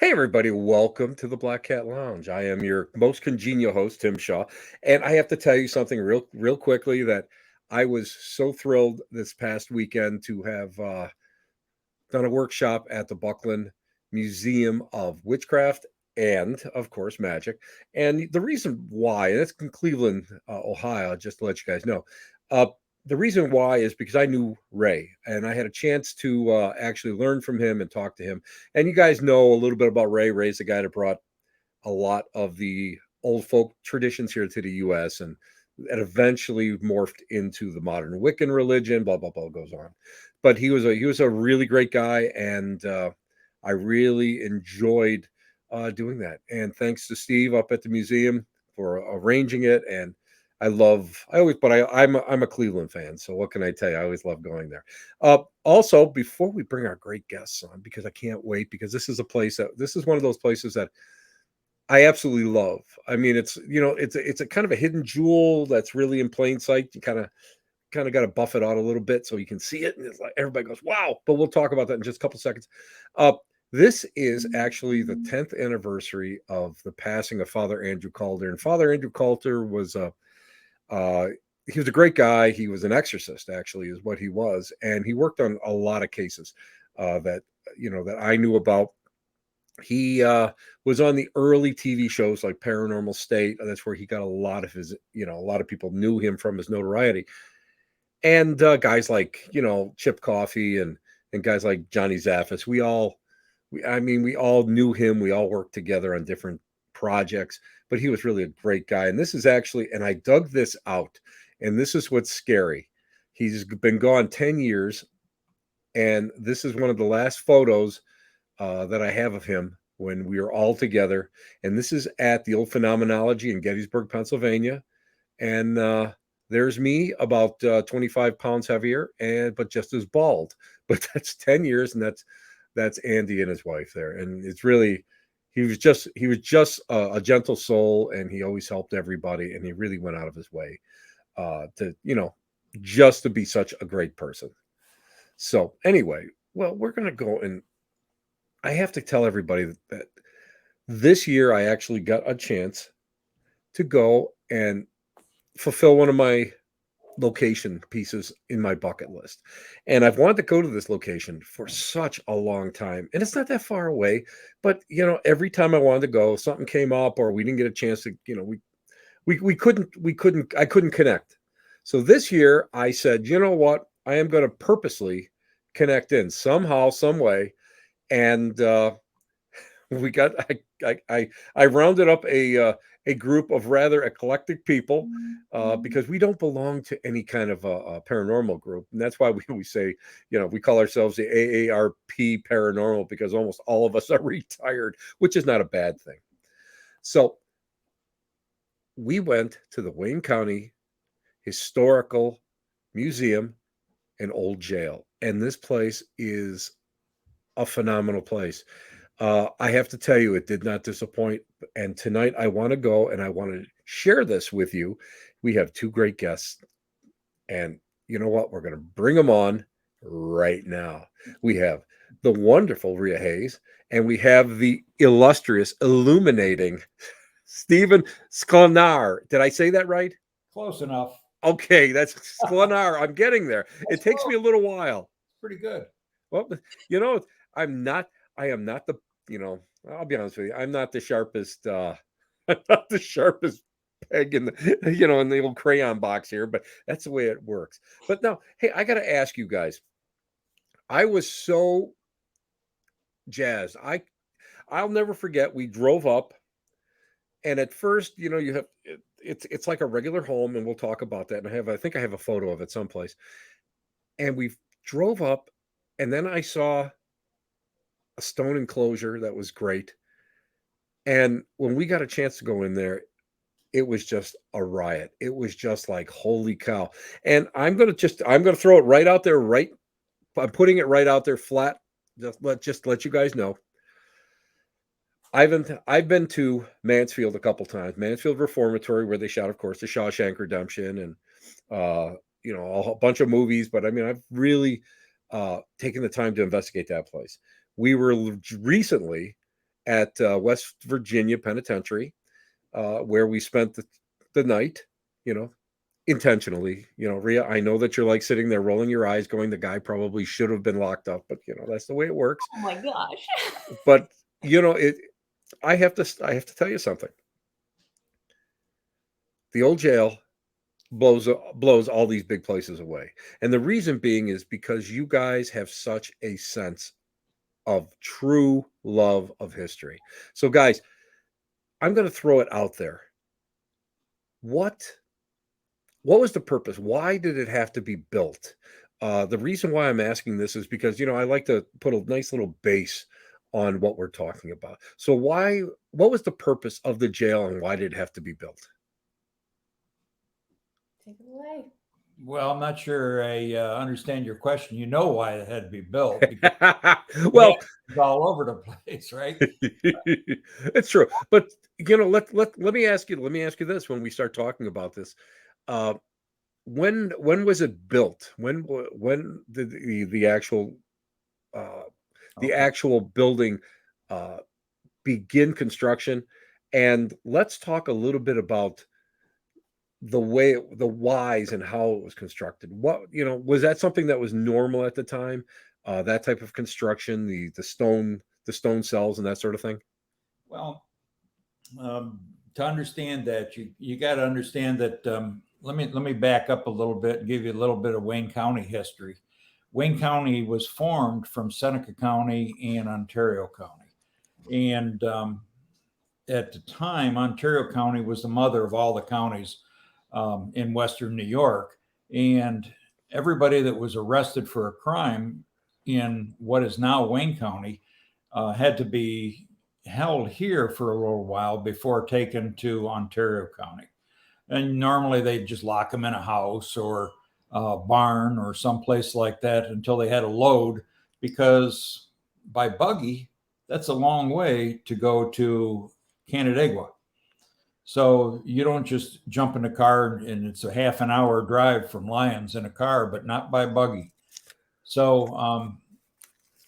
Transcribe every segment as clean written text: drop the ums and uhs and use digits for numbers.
Hey, everybody, welcome to the Black Cat Lounge. I am your most congenial host, Tim Shaw. And I have to tell you something real quickly that I was so thrilled this past weekend to have done a workshop at the Buckland Museum of Witchcraft and, of course, Magic. And the reason why, and it's in Cleveland, Ohio, just to let you guys know. Uh, the reason why is because I knew Ray and I had a chance to actually learn from him and talk to him. And you guys know a little bit about Ray. Ray's the guy that brought a lot of the old folk traditions here to the U.S. and that eventually morphed into the modern Wiccan religion. Blah blah blah goes on, but he was a really great guy, and I really enjoyed doing that. And thanks to Steve up at the museum for arranging it. And I'm a Cleveland fan, so what can I tell you? I always love going there. Also, before we bring our great guests on, because I can't wait, because this is one of those places that I absolutely love. I mean, it's a kind of a hidden jewel that's really in plain sight. You kind of got to buff it out a little bit so you can see it, and it's like everybody goes, "Wow!" But we'll talk about that in just a couple seconds. Uh, this is actually the 10th anniversary of the passing of Father Andrew Calder, and Father Andrew Calder uh, he was a great guy. He was an exorcist, actually, is what he was, and he worked on a lot of cases that that I knew about. He was on the early TV shows like Paranormal State. That's where he got a lot of his, a lot of people knew him from his notoriety. And guys like, Chip Coffey and guys like Johnny Zaffis, we all knew him. We all worked together on different projects, but he was really a great guy. And this is actually, and I dug this out, and this is what's scary. He's been gone 10 years, and this is one of the last photos that I have of him when we were all together. And this is at the old Phenomenology in Gettysburg, Pennsylvania. And there's me about 25 pounds heavier, and but just as bald. But that's 10 years, and that's Andy and his wife there. And it's really he was just a gentle soul, and he always helped everybody, and he really went out of his way to just to be such a great person. So anyway, well, we're gonna go, and I have to tell everybody that this year I actually got a chance to go and fulfill one of my location pieces in my bucket list. And I've wanted to go to this location for such a long time. And it's not that far away, but every time I wanted to go, something came up or we didn't get a chance to, we couldn't I couldn't connect. So this year I said, you know what? I am going to purposely connect in somehow, some way. And we got I rounded up a group of rather eclectic people because we don't belong to any kind of a paranormal group, and that's why we say we call ourselves the AARP Paranormal, because almost all of us are retired, which is not a bad thing. So we went to the Wayne County Historical Museum and Old Jail, and this place is a phenomenal place. I have to tell you, it did not disappoint. And tonight I want to go and I want to share this with you. We have two great guests. And you know what? We're going to bring them on right now. We have the wonderful Rhea Hayes, and we have the illustrious, illuminating Stephen Sklenar. Did I say that right? Close enough. Okay, that's Sklenar. I'm getting there. It That's takes me a little while. pretty good. Well, you know, I'm not. I am not the. You know, I'll be honest with you. I'm not the sharpest. I'm not the sharpest peg in the in the old crayon box here. But that's the way it works. But no, hey, I got to ask you guys. I was so jazzed. I'll never forget. We drove up, and at first, you have it's like a regular home, and we'll talk about that. And I think I have a photo of it someplace. And we drove up, and then I saw a stone enclosure that was great. And when we got a chance to go in there, it was just a riot. It was just like, holy cow. And I'm gonna throw it right out there, right. I'm putting it right out there flat. Just let you guys know. I've been to Mansfield a couple times, Mansfield Reformatory, where they shot, of course, the Shawshank Redemption and a bunch of movies. But I mean, I've really taken the time to investigate that place. We were recently at West Virginia Penitentiary, where we spent the night, intentionally. Rhea, I know that you're like sitting there rolling your eyes going, the guy probably should have been locked up, but that's the way it works. Oh my gosh. But I have to tell you something. The old jail blows all these big places away. And the reason being is because you guys have such a sense of true love of history. So guys, I'm going to throw it out there. What was the purpose? Why did it have to be built? The reason why I'm asking this is because I like to put a nice little base on what we're talking about. So what was the purpose of the jail, and why did it have to be built? Take it away. Well, I'm not sure I understand your question. You know why it had to be built? Because well, it's all over the place, right? It's true. But let me ask you this when we start talking about this. When was it built? When did the actual actual building begin construction? And let's talk a little bit about the whys and how it was constructed. What was that something that was normal at the time? That type of construction, the stone cells and that sort of thing. Well, to understand that, you got to understand that. Let me back up a little bit and give you a little bit of Wayne County history. Wayne County was formed from Seneca County and Ontario County, and at the time, Ontario County was the mother of all the counties in Western New York, and everybody that was arrested for a crime in what is now Wayne County had to be held here for a little while before taken to Ontario County. And normally they'd just lock them in a house or a barn or someplace like that until they had a load, because by buggy, that's a long way to go to Canandaigua. So you don't just jump in a car and it's a half an hour drive from Lyons in a car, but not by buggy. So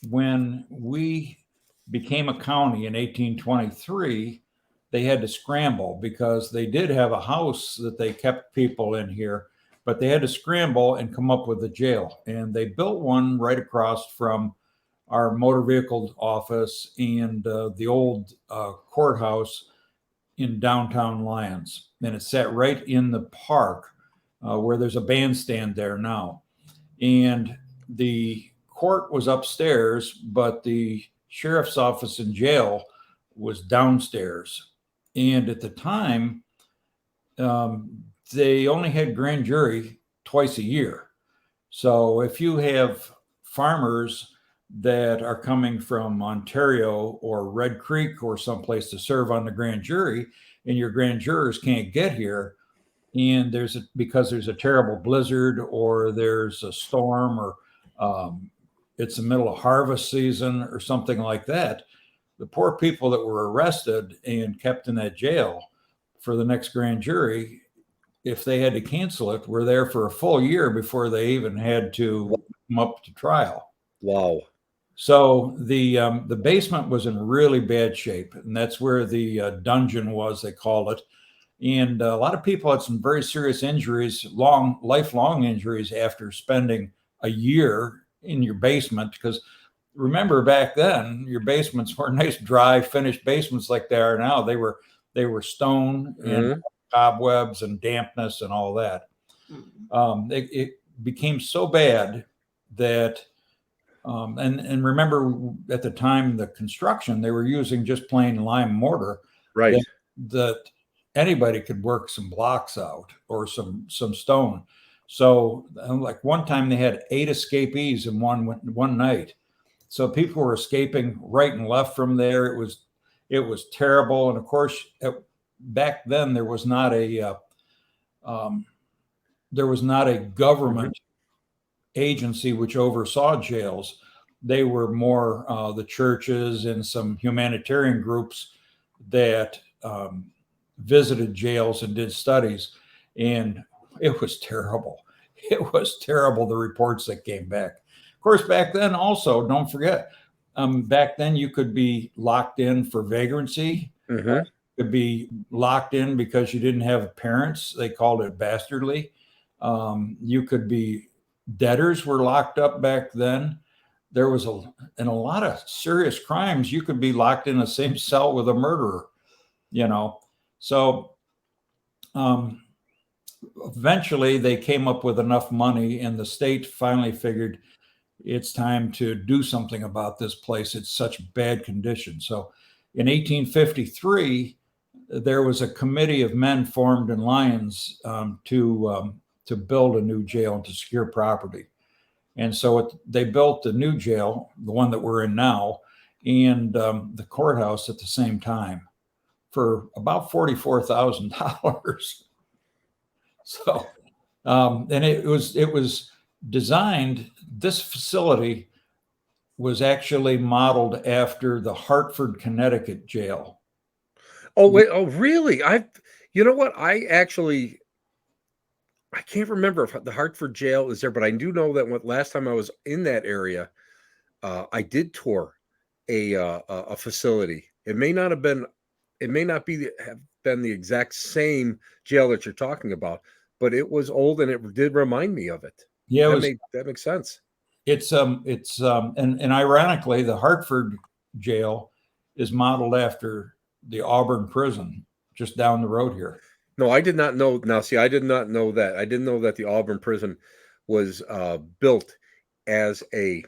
when we became a county in 1823, they had to scramble because they did have a house that they kept people in here, but they had to scramble and come up with a jail. And they built one right across from our motor vehicle office and the old courthouse in downtown Lyons. And it sat right in the park where there's a bandstand there now. And the court was upstairs, but the sheriff's office and jail was downstairs. And at the time, they only had grand jury twice a year. So if you have farmers that are coming from Ontario or Red Creek or someplace to serve on the grand jury, and your grand jurors can't get here, and because there's a terrible blizzard or there's a storm or it's the middle of harvest season or something like that, the poor people that were arrested and kept in that jail for the next grand jury, if they had to cancel it, were there for a full year before they even had to come up to trial. Wow. So the basement was in really bad shape, and that's where the dungeon was, they called it. And a lot of people had some very serious injuries, lifelong injuries, after spending a year in your basement. Because remember, back then, your basements weren't nice, dry, finished basements like they are now. They were stone and cobwebs and dampness and all that. It became so bad that, and remember, at the time, the construction, they were using just plain lime mortar. Right. That anybody could work some blocks out or some stone. So like one time they had 8 escapees in one night. So people were escaping right and left from there. It was terrible. And of course, back then there was not a government agency which oversaw jails. They were more the churches and some humanitarian groups that visited jails and did studies, and it was terrible. It was terrible, the reports that came back. Of course, back then also, don't forget, Back then, you could be locked in for vagrancy. Mm-hmm. Could be locked in because you didn't have parents. They called it bastardly. You could be debtors were locked up back then. There was in a lot of serious crimes, you could be locked in the same cell with a murderer. You know, so um, eventually they came up with enough money, and the state finally figured it's time to do something about this place. It's such bad condition. So in 1853, there was a committee of men formed in Lyons to build a new jail and to secure property. And so they built the new jail, the one that we're in now, and the courthouse at the same time for about $44,000. So, and it was designed. This facility was actually modeled after the Hartford, Connecticut jail. Oh wait, oh really? You know what? I can't remember if the Hartford jail is there, but I do know that last time I was in that area, I did tour a facility. It may not have been the exact same jail that you're talking about, but it was old and it did remind me of it. Yeah, That makes sense. and ironically, the Hartford jail is modeled after the Auburn prison just down the road here. No, I did not know. Now, see, I did not know that. I didn't know that the Auburn prison was built as a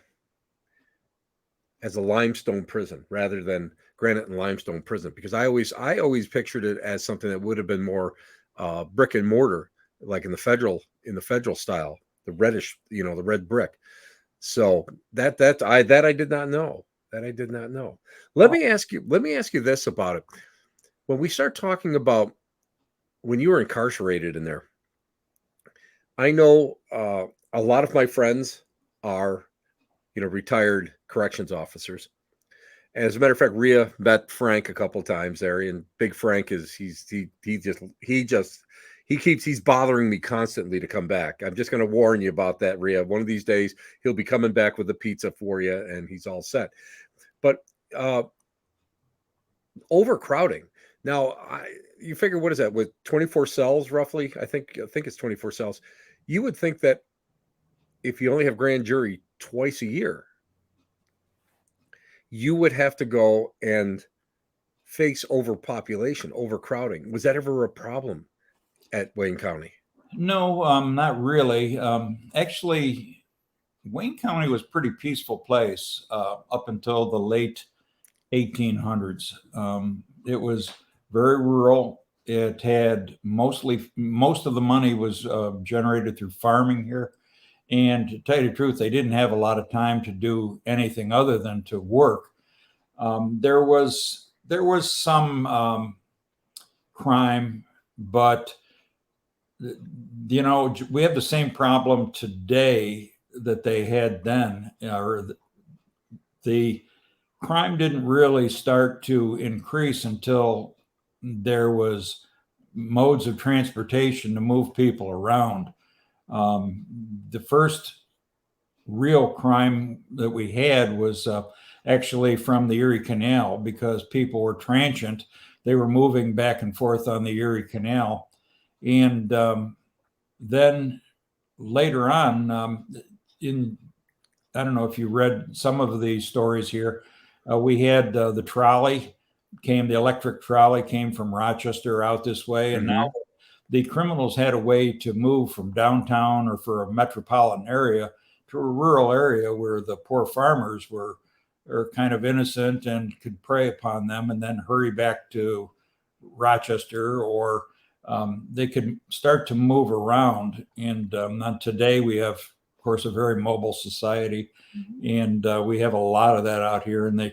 limestone prison rather than granite and limestone prison, because I always pictured it as something that would have been more brick and mortar, like in the federal style, the reddish, the red brick. So that I did not know. That I did not know. Let me ask you this about it. When we start talking about when you were incarcerated in there, I know a lot of my friends are, retired corrections officers. As a matter of fact, Rhea met Frank a couple times there, and Big Frank he's bothering me constantly to come back. I'm just going to warn you about that, Rhea. One of these days he'll be coming back with a pizza for you, and he's all set. But overcrowding. Now, you figure, what is that, with 24 cells roughly? I think it's 24 cells. You would think that if you only have grand jury twice a year, you would have to go and face overpopulation, overcrowding. Was that ever a problem at Wayne County? No, not really. Actually, Wayne County was a pretty peaceful place up until the late 1800s. It was very rural. It had most of the money was generated through farming here. And to tell you the truth, they didn't have a lot of time to do anything other than to work. There was some crime, but we have the same problem today that they had then. Or the crime didn't really start to increase until there was modes of transportation to move people around. The first real crime that we had was actually from the Erie Canal, because people were transient. They were moving back and forth on the Erie Canal. And then later on, I don't know if you read some of the stories here. We had the electric trolley came from Rochester out this way. And now the criminals had a way to move from downtown or for a metropolitan area to a rural area where the poor farmers were kind of innocent and could prey upon them and then hurry back to Rochester, or they could start to move around. And today we have, of course, a very mobile society, and we have a lot of that out here. And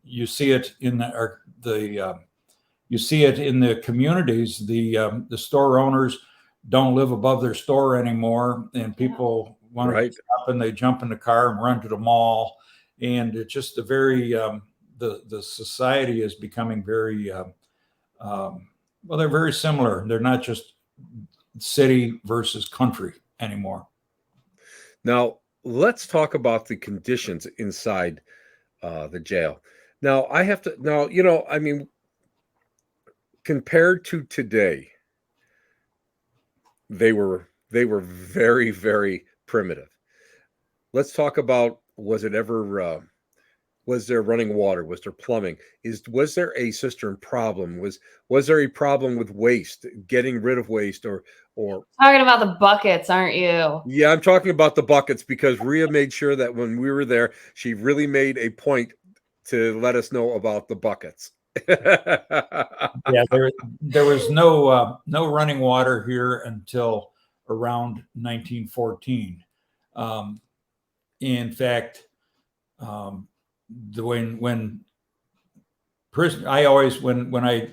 you see it in you see it in the communities. The store owners don't live above their store anymore, and people want to stop and they jump in the car and run to the mall. And it's just the society is becoming very they're very similar. They're not just city versus country anymore. Now, let's talk about the conditions inside the jail. Now I have to now, I mean, compared to today, they were very, very primitive. Let's talk about, was there running water? Was there plumbing? Was there a cistern problem? Was there a problem with waste, getting rid of waste, or Talking about the buckets, aren't you? yeah, I'm talking about the buckets because Rhea made sure that when we were there, she really made a point to let us know about the buckets. Yeah, there was no running water here until around 1914. In fact, when prison, I always when I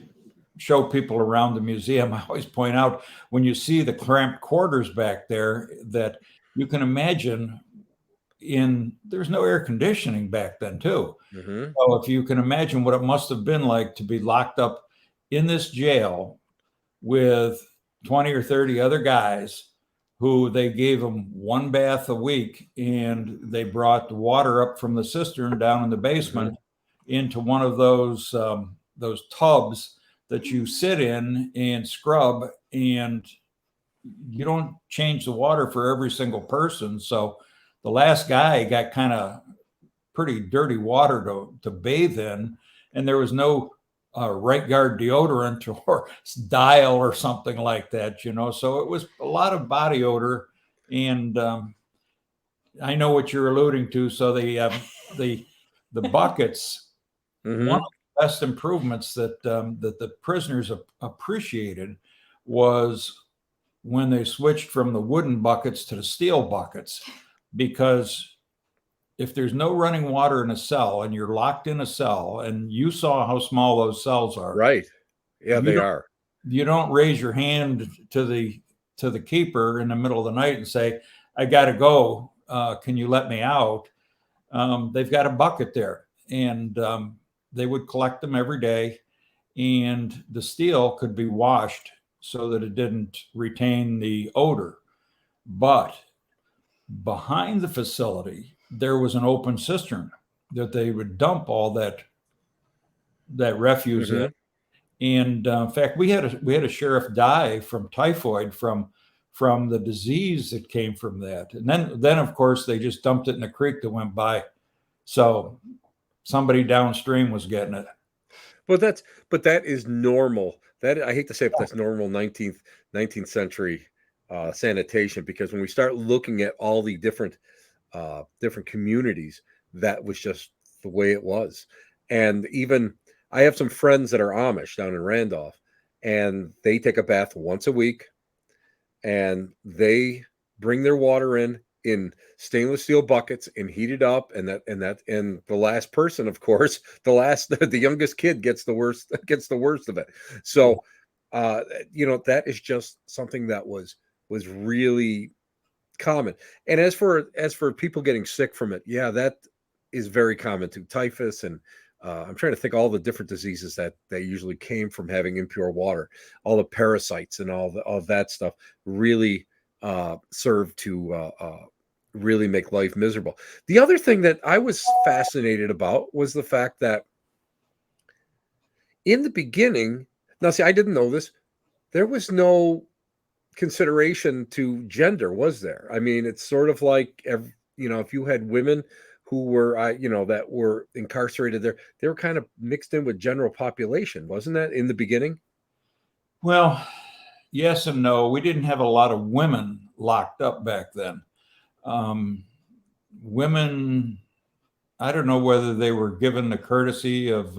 show people around the museum, I always point out when you see the cramped quarters back there that you can imagine there's no air conditioning back then too. Mm-hmm. So if you can imagine what it must have been like to be locked up in this jail with 20 or 30 other guys who they gave them one bath a week, and they brought the water up from the cistern down in the basement into one of those tubs that you sit in and scrub, and you don't change the water for every single person. So the last guy got kind of pretty dirty water to bathe in, and there was no right guard deodorant or dial or something like that, So it was a lot of body odor, and I know what you're alluding to. So the buckets, one of the best improvements that the prisoners appreciated was when they switched from the wooden buckets to the steel buckets, because if there's no running water in a cell and you're locked in a cell, and you saw how small those cells are, Right? Yeah, they are. You don't raise your hand to the keeper in the middle of the night and say, "I got to go. Can you let me out?" They've got a bucket there, and they would collect them every day, and the steel could be washed so that it didn't retain the odor. But behind the facility, there was an open cistern that they would dump all that refuse in. And in fact, we had a sheriff die from typhoid from the disease that came from that. And then of course they just dumped it in the creek that went by. So somebody downstream was getting it. But that is normal. That, I hate to say it, but that's normal 19th century sanitation, because when we start looking at all the different communities, that was just the way it was. And even I have some friends that are Amish down in Randolph, and they take a bath once a week, and they bring their water in stainless steel buckets and heat it up, and the last person, of course, the youngest kid gets the worst of it. So that is just something that was really common. And as for people getting sick from it, yeah, that is very common too. Typhus, and I'm trying to think all the different diseases that usually came from having impure water. All the parasites and all that stuff really served to really make life miserable. The other thing that I was fascinated about was the fact that in the beginning, now see, I didn't know this, there was no consideration to gender, was there? I mean, it's sort of like, if you had women who were that were incarcerated there, they were kind of mixed in with general population, wasn't that in the beginning? Well, yes and no. We didn't have a lot of women locked up back then. Women, I don't know whether they were given the courtesy of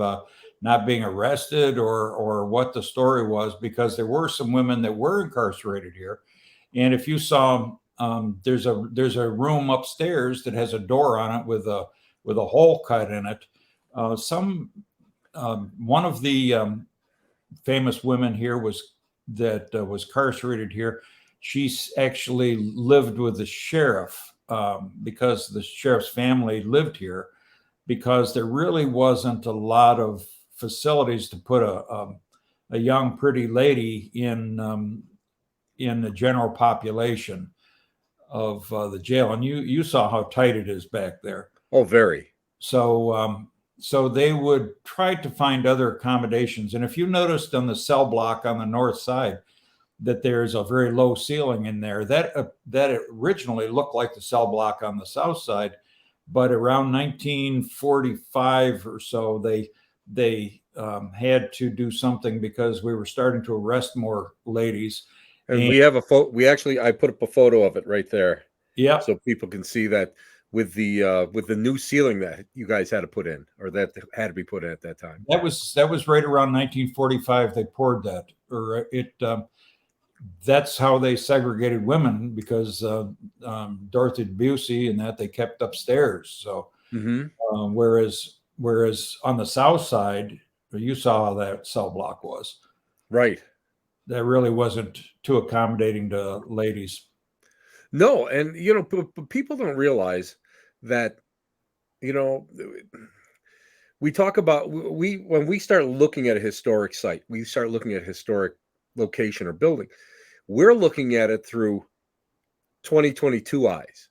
not being arrested or what the story was, because there were some women that were incarcerated here. And if you saw, there's a room upstairs that has a door on it with a hole cut in it. One of the famous women here was incarcerated here. She's actually lived with the sheriff because the sheriff's family lived here, because there really wasn't a lot of facilities to put a young, pretty lady in the general population of the jail. And you saw how tight it is back there. Oh, very. So they would try to find other accommodations. And if you noticed on the cell block on the north side that there's a very low ceiling in there, that originally looked like the cell block on the south side, but around 1945 or so, they had to do something because we were starting to arrest more ladies. And we have a photo. I put up a photo of it right there. Yeah. So people can see that with the new ceiling that you guys had to put in, or that had to be put in at that time. That was right around 1945. They poured that, or it. That's how they segregated women, because Dorothy Busey and that they kept upstairs. So whereas on the south side, you saw how that cell block was. Right. That really wasn't too accommodating to ladies. No, and but people don't realize that, we talk about when we start looking at a historic site, we start looking at historic location or building. We're looking at it through 2022 eyes,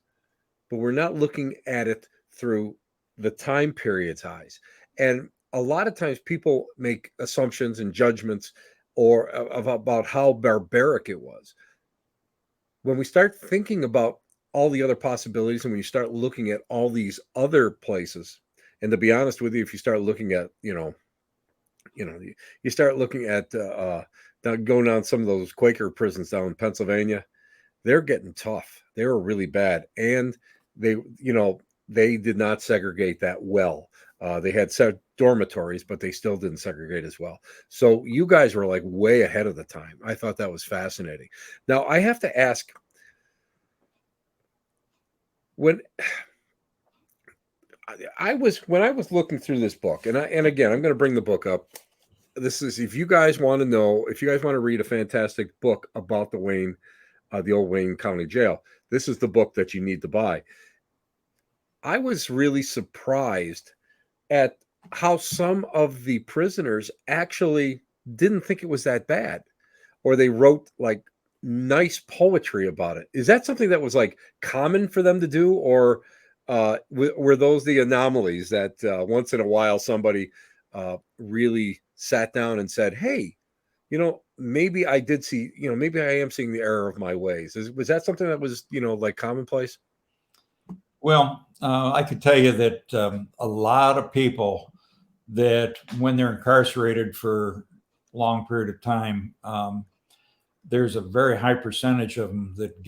but we're not looking at it through the time period's eyes. And a lot of times people make assumptions and judgments or about how barbaric it was. When we start thinking about all the other possibilities, and when you start looking at all these other places, and to be honest with you, if you start looking at, you start looking at going down some of those Quaker prisons down in Pennsylvania, they're getting tough. They were really bad, and they did not segregate that well. They had dormitories, but they still didn't segregate as well. So you guys were like way ahead of the time. I thought that was fascinating. Now I have to ask, when I was looking through this book, and again, I'm going to bring the book up. This is, if you guys want to read a fantastic book about the old Wayne County Jail, this is the book that you need to buy. I was really surprised at how some of the prisoners actually didn't think it was that bad, or they wrote like nice poetry about it. Is that something that was like common for them to do, or were those the anomalies that once in a while somebody really sat down and said, hey, maybe I did see, maybe I am seeing the error of my ways? Was that something that was, like commonplace? Well, I could tell you that a lot of people that when they're incarcerated for a long period of time, there's a very high percentage of them that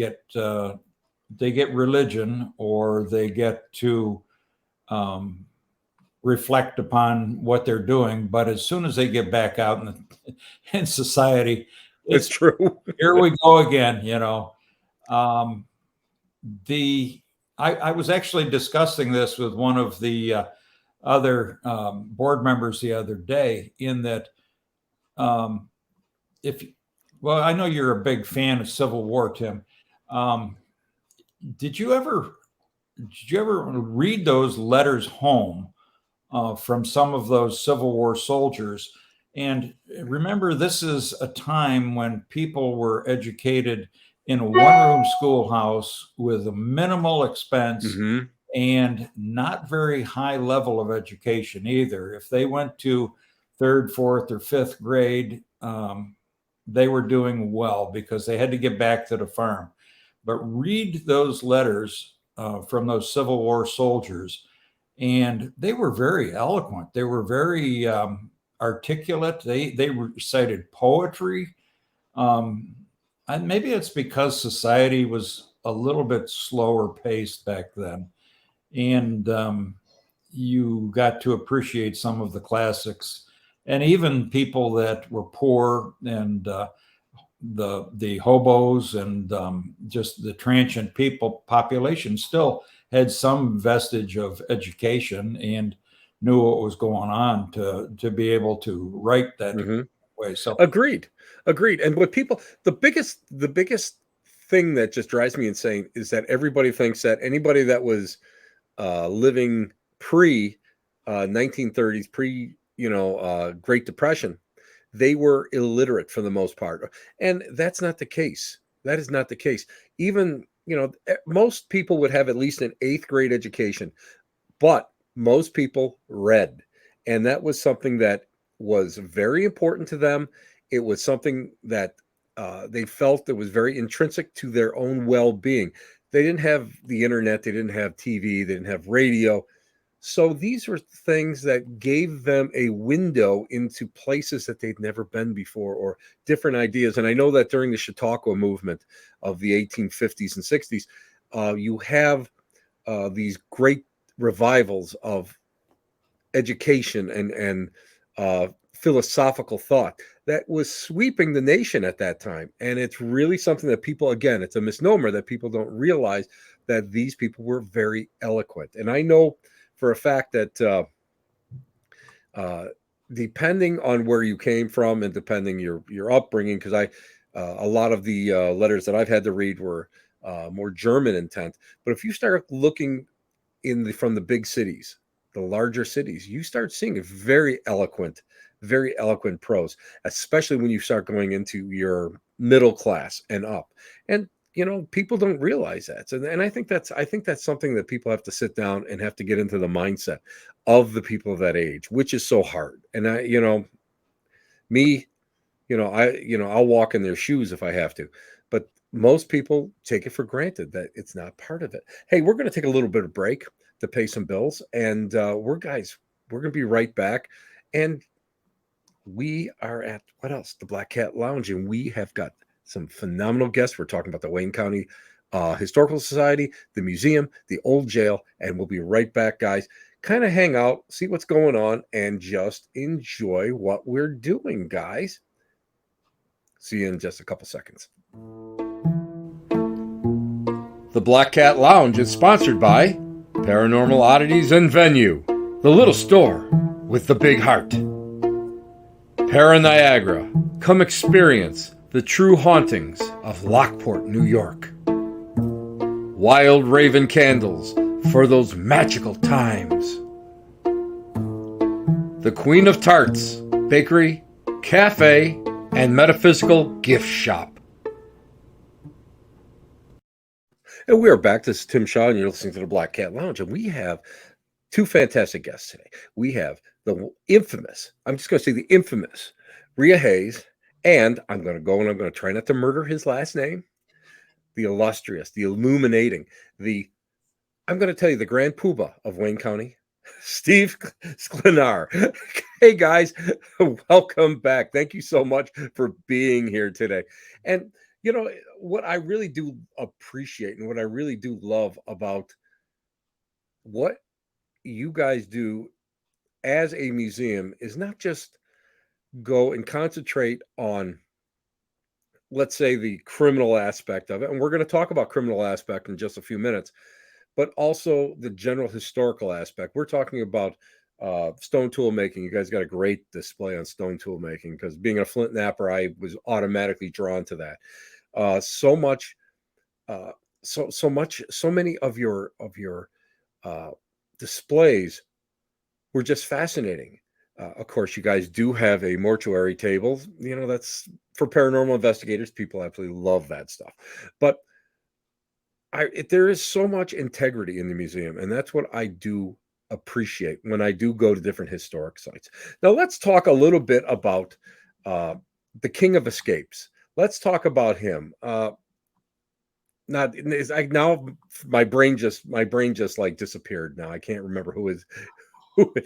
they get religion, or they get to reflect upon what they're doing. But as soon as they get back out in society, it's true. Here we go again. I was actually discussing this with one of the other board members the other day, in that I know you're a big fan of Civil War, Tim. Did you ever read those letters home from some of those Civil War soldiers? And remember, this is a time when people were educated in a one-room schoolhouse with a minimal expense and not very high level of education either. If they went to 3rd, 4th, or 5th grade, they were doing well because they had to get back to the farm. But read those letters from those Civil War soldiers, and they were very eloquent. They were very articulate. They recited poetry. And maybe it's because society was a little bit slower paced back then, and you got to appreciate some of the classics. And even people that were poor, and the hobos, and just the transient population still had some vestige of education and knew what was going on to be able to write that way. So agreed. And what people, the biggest thing that just drives me insane is that everybody thinks that anybody that was living pre 1930s, pre Great Depression, they were illiterate for the most part, and that's not the case. That is not the case. Even most people would have at least an 8th grade education, but most people read. And that was something that was very important to them. It was something that they felt that was very intrinsic to their own well-being. They didn't have the internet, they didn't have TV, they didn't have radio. So these were things that gave them a window into places that they'd never been before, or different ideas. And I know that during the Chautauqua movement of the 1850s and 60s, you have these great revivals of education and philosophical thought that was sweeping the nation at that time. And it's really something that people, again, it's a misnomer that people don't realize that these people were very eloquent. And I know for a fact that depending on where you came from and depending your upbringing, because a lot of the letters that I've had to read were more German intent. But if you start looking from the big cities, the larger cities, you start seeing a very eloquent prose, especially when you start going into your middle class and up. And people don't realize that. And I think that's something that people have to sit down and have to get into the mindset of the people of that age, which is so hard. And I'll walk in their shoes if I have to. But most people take it for granted that it's not part of it. Hey, we're going to take a little bit of break to pay some bills, and we're going to be right back. And we are at what else? The Black Cat Lounge, and we have got some phenomenal guests. We're talking about the Wayne County Historical Society, the museum, the old jail, and we'll be right back, guys. Kind of hang out, see what's going on, and just enjoy what we're doing, guys. See you in just a couple seconds. The Black Cat Lounge is sponsored by Paranormal Oddities and Venue, the little store with the big heart. Para Niagara, come experience the true hauntings of Lockport, New York. Wild Raven Candles for those magical times. The Queen of Tarts, Bakery, Cafe, and Metaphysical Gift Shop. And we are back. This is Tim Shaw, and you're listening to the Black Cat Lounge. And we have two fantastic guests today. We have the infamous, I'm just going to say the infamous, Rhea Hayes, and I'm going to try not to murder his last name, the illustrious, the illuminating, I'm going to tell you, the Grand Poobah of Wayne County, Steve Sklenar. Hey, guys, welcome back. Thank you so much for being here today. And, what I really do appreciate and what I really do love about what you guys do as a museum is not just go and concentrate on, let's say, the criminal aspect of it. And we're going to talk about criminal aspect in just a few minutes, but also the general historical aspect. We're talking about stone tool making. You guys got a great display on stone tool making, because being a flint napper, I was automatically drawn to that. So many of your displays were just fascinating. Of course, you guys do have a mortuary table. That's for paranormal investigators. People absolutely love that stuff. But there is so much integrity in the museum, and that's what I do appreciate when I do go to different historic sites. Now, let's talk a little bit about the King of Escapes. Let's talk about him. Now my brain just like disappeared. Now I can't remember who it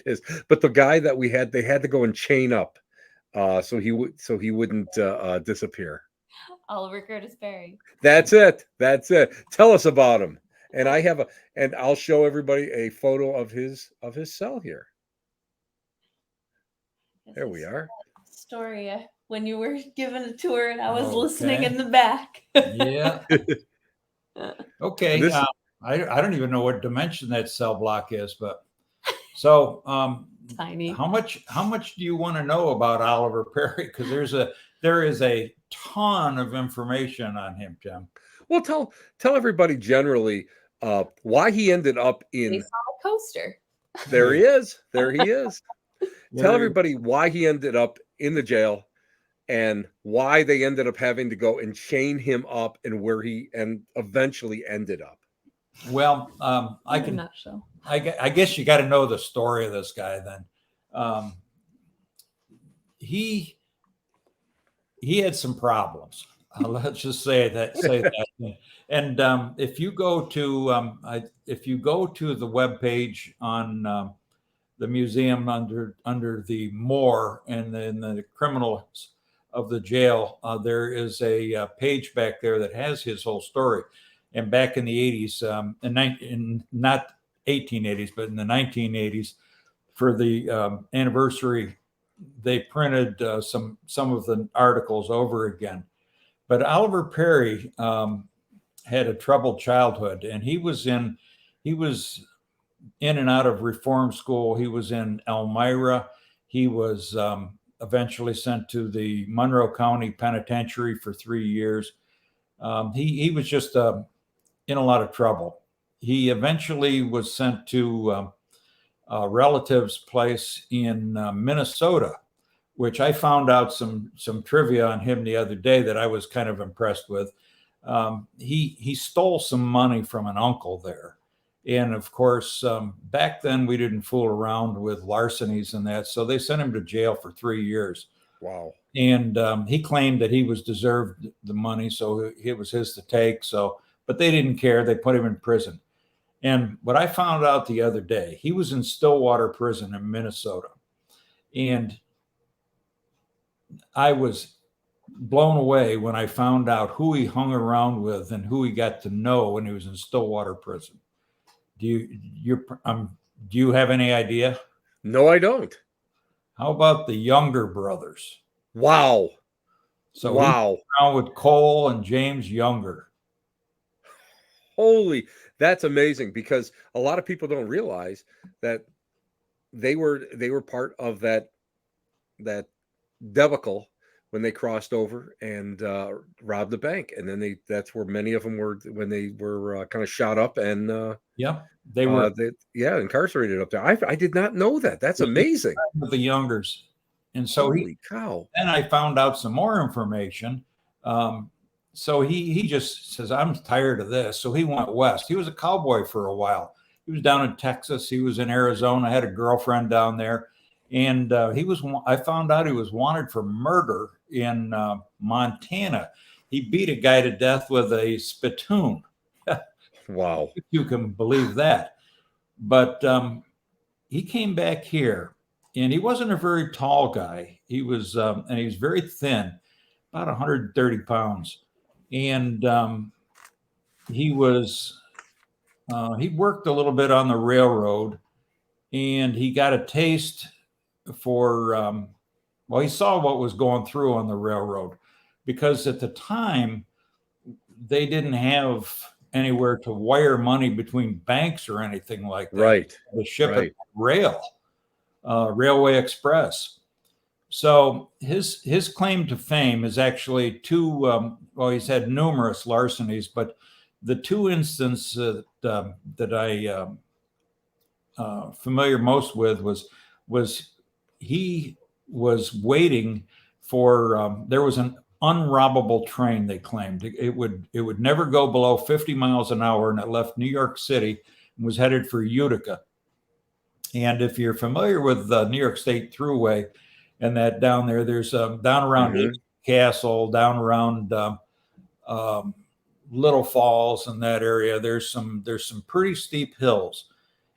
is, but the guy that they had to go and chain up so he wouldn't disappear. Oliver Curtis Berry. That's it. Tell us about him. And and I'll show everybody a photo of his cell here. There we are. Story when you were given a tour and I was listening in the back. Yeah. Okay. I don't even know what dimension that cell block is, but so tiny. How much do you want to know about Oliver Perry? Because there is a ton of information on him, Jim. Well, tell everybody generally why he ended up in. They saw a coaster. There he is. Tell everybody why he ended up in the jail and why they ended up having to go and chain him up and where he eventually ended up. Well, I In a can. nutshell. I guess you got to know the story of this guy. Then he had some problems. Let's just say that. And if you go to the web page on the museum under the more and then the criminals of the jail, there is a page back there that has his whole story. And back in the 80s, in not 1880s, but in the 1980s, for the anniversary, they printed some of the articles over again. But Oliver Perry had a troubled childhood, and he was in and out of reform school. He was in Elmira. He was eventually sent to the Monroe County Penitentiary for 3 years. He was just in a lot of trouble. He eventually was sent to a relative's place in Minnesota, which I found out some trivia on him the other day that I was kind of impressed with. He stole some money from an uncle there. And of course, back then we didn't fool around with larcenies and that. So they sent him to jail for 3 years. Wow. And he claimed that he was deserved the money, so it was his to take. So, but they didn't care. They put him in prison. And what I found out the other day, he was in Stillwater Prison in Minnesota. And I was blown away when I found out who he hung around with and who he got to know when he was in Stillwater Prison. Do you have any idea? No, I don't. How about the Younger brothers? Wow. So wow. He's around with Cole and James Younger. Holy, that's amazing, because a lot of people don't realize that they were part of that debacle when they crossed over and robbed the bank, and then that's where many of them were when they were kind of shot up and they were incarcerated up there. I did not know that. That's amazing. With the Youngers, and so holy cow! Then I found out some more information. So he just says, I'm tired of this. So he went west. He was a cowboy for a while. He was down in Texas. He was in Arizona. I had a girlfriend down there. And I found out he was wanted for murder in Montana. He beat a guy to death with a spittoon. Wow. If you can believe that. But he came back here, and he wasn't a very tall guy. He was, and he was very thin, about 130 pounds. And he worked a little bit on the railroad, and he got a taste for, he saw what was going through on the railroad, because at the time they didn't have anywhere to wire money between banks or anything like that. Right. The ship it Railway Express. So his claim to fame is actually two. He's had numerous larcenies, but the two instances that I familiar most with was he was waiting for. There was an unrobbable train. They claimed it would never go below 50 miles an hour, and it left New York City and was headed for Utica. And if you're familiar with the New York State Thruway and that down there, there's down around Castle, down around Little Falls and that area. There's some pretty steep hills,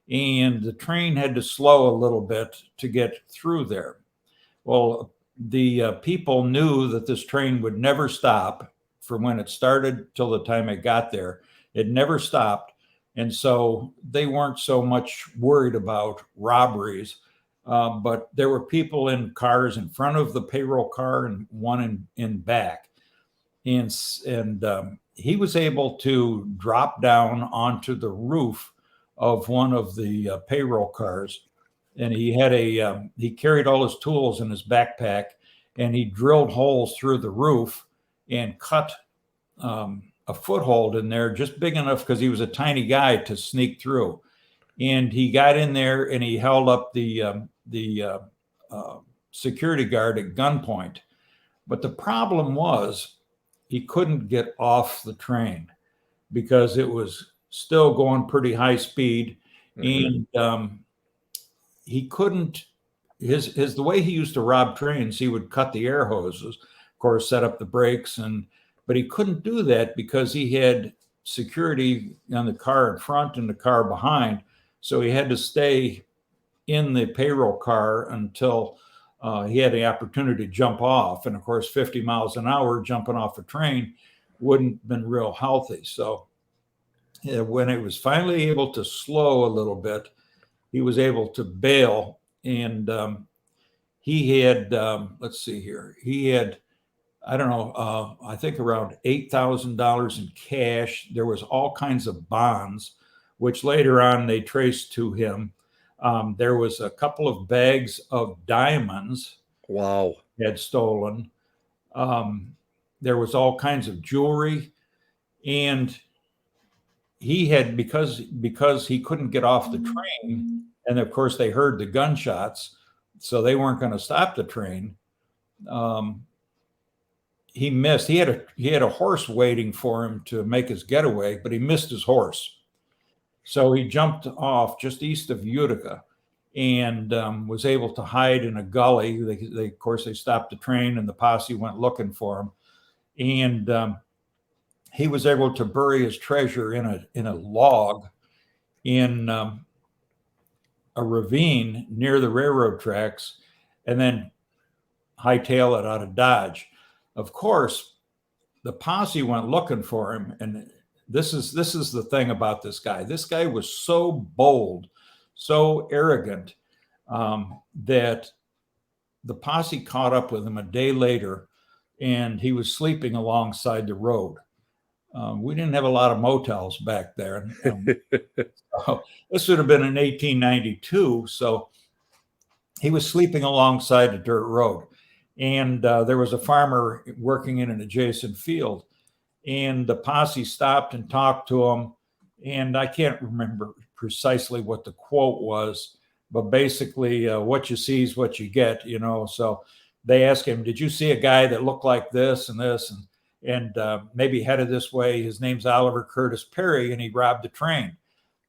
and the train had to slow a little bit to get through there. Well, the people knew that this train would never stop from when it started till the time it got there. It never stopped. And so they weren't so much worried about robberies, but there were people in cars in front of the payroll car and one in back. And he was able to drop down onto the roof of one of the payroll cars. And he had he carried all his tools in his backpack, and he drilled holes through the roof and cut a foothold in there, just big enough because he was a tiny guy to sneak through. And he got in there and he held up the security guard at gunpoint. But the problem was he couldn't get off the train because it was still going pretty high speed. Mhm. And he couldn't, the way he used to rob trains, he would cut the air hoses, of course, set up the brakes, but he couldn't do that because he had security on the car in front and the car behind. So he had to stay in the payroll car until he had the opportunity to jump off. And of course, 50 miles an hour jumping off a train wouldn't have been real healthy. So when it was finally able to slow a little bit, he was able to bail. And he had, let's see here, he had, I don't know, I think around $8,000 in cash. There was all kinds of bonds, which later on they traced to him. There was a couple of bags of diamonds Wow. he had stolen. There was all kinds of jewelry, and he had, because he couldn't get off the train, and of course they heard the gunshots, so they weren't going to stop the train. He missed. He had a horse waiting for him to make his getaway, but he missed his horse. So he jumped off just east of Utica and was able to hide in a gully. Of course, they stopped the train, and the posse went looking for him. And he was able to bury his treasure in a log in a ravine near the railroad tracks, and then hightail it out of Dodge. Of course, the posse went looking for him, and this is the thing about this guy. This guy was so bold, so arrogant, that the posse caught up with him a day later, and he was sleeping alongside the road. We didn't have a lot of motels back there. So this would have been in 1892. So he was sleeping alongside a dirt road. And there was a farmer working in an adjacent field. And the posse stopped and talked to him. And I can't remember precisely what the quote was, but basically, what you see is what you get, So they asked him, "Did you see a guy that looked like this and this, and maybe headed this way? His name's Oliver Curtis Perry, and he robbed the train."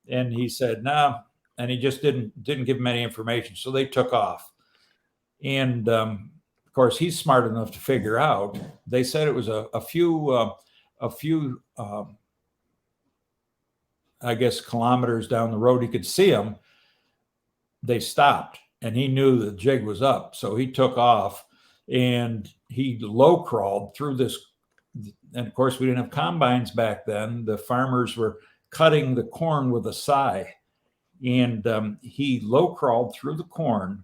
And he said, "No," and he just didn't give him any information. So they took off. And of course, he's smart enough to figure out. They said it was a few, I guess, kilometers down the road. He could see them. They stopped, and he knew the jig was up. So he took off, and he low crawled through this. And of course, we didn't have combines back then. The farmers were cutting the corn with a scythe. And he low crawled through the corn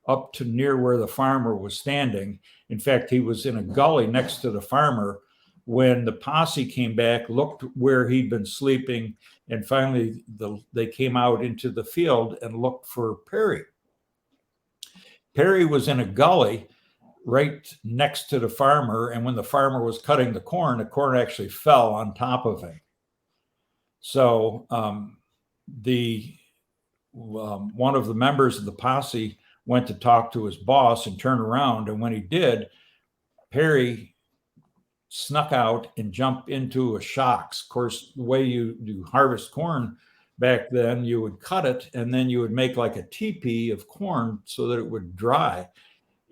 up to near where the farmer was standing. In fact, he was in a gully next to the farmer when the posse came back, looked where he'd been sleeping, and finally they came out into the field and looked for Perry. Perry was in a gully right next to the farmer, and when the farmer was cutting the corn actually fell on top of him. So one of the members of the posse went to talk to his boss and turn around, and when he did, Perry snuck out and jumped into a shocks. Of course, the way you harvest corn back then, you would cut it, and then you would make like a teepee of corn so that it would dry.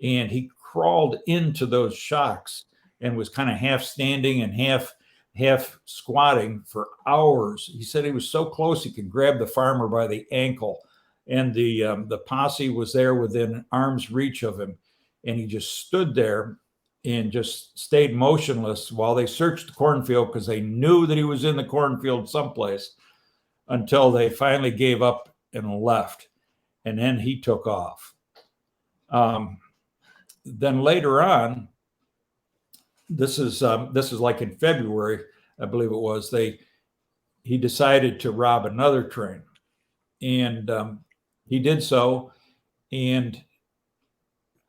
And he crawled into those shocks and was kind of half standing and half squatting for hours. He said he was so close he could grab the farmer by the ankle, and the posse was there within arm's reach of him, and he just stood there and just stayed motionless while they searched the cornfield, because they knew that he was in the cornfield someplace, until they finally gave up and left. And then he took off. Then later on, this is like in February, I believe it was, he decided to rob another train, and he did so. And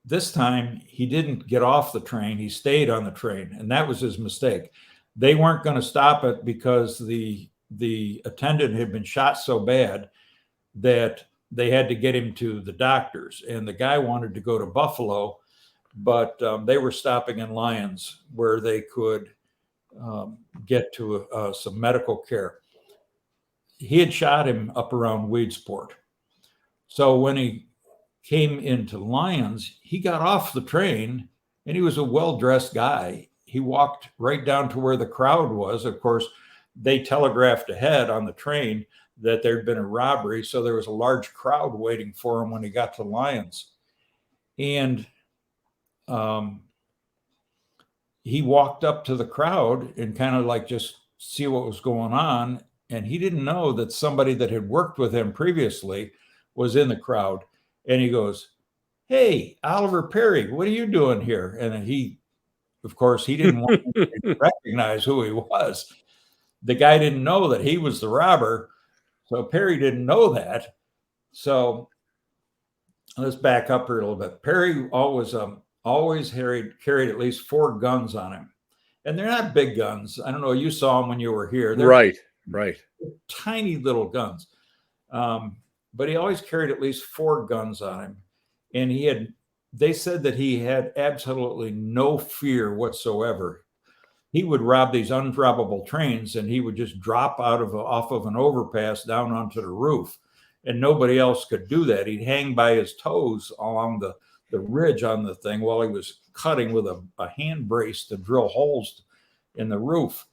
this time he didn't get off the train. He stayed on the train, and that was his mistake. They weren't going to stop it because the attendant had been shot so bad that they had to get him to the doctors, and the guy wanted to go to Buffalo, but they were stopping in Lyons where they could get to some medical care. he had shot him up around Weedsport. So when he came into Lyons, he got off the train, and he was a well-dressed guy. He walked right down to where the crowd was. Of course, they telegraphed ahead on the train that there'd been a robbery, so there was a large crowd waiting for him when he got to Lyons. And he walked up to the crowd and kind of like just see what was going on. And he didn't know that somebody that had worked with him previously was in the crowd. And he goes, "Hey, Oliver Perry, what are you doing here?" And he, of course, he didn't want to recognize who he was. The guy didn't know that he was the robber. So Perry didn't know that. So let's back up here a little bit. Perry always carried at least 4 guns on him. And they're not big guns. I don't know. You saw them when you were here. They're Right. tiny little guns. But he always carried at least 4 guns on him. And they said that he had absolutely no fear whatsoever. He would rob these undroppable trains, and he would just drop off of an overpass down onto the roof. And nobody else could do that. He'd hang by his toes along the ridge on the thing while he was cutting with a hand brace to drill holes in the roof.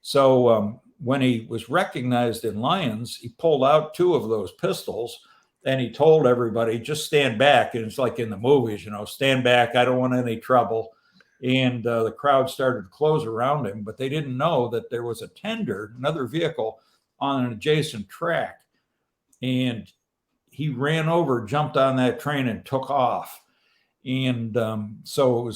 So when he was recognized in Lyons, he pulled out 2 of those pistols, and he told everybody, "Just stand back." And it's like in the movies, stand back. I don't want any trouble. And the crowd started to close around him, but they didn't know that there was a tender, another vehicle on an adjacent track. And he ran over, jumped on that train, and took off. And so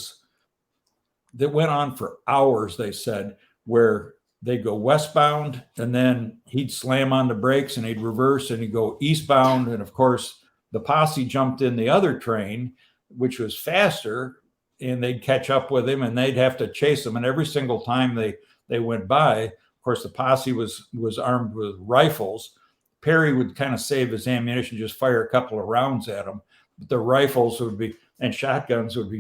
that went on for hours, they said, where they'd go westbound, and then he'd slam on the brakes, and he'd reverse, and he'd go eastbound. And of course, the posse jumped in the other train, which was faster, and they'd catch up with him, and they'd have to chase him. And every single time they went by, of course, the posse was armed with rifles. Perry would kind of save his ammunition, just fire a couple of rounds at them. But the rifles and shotguns would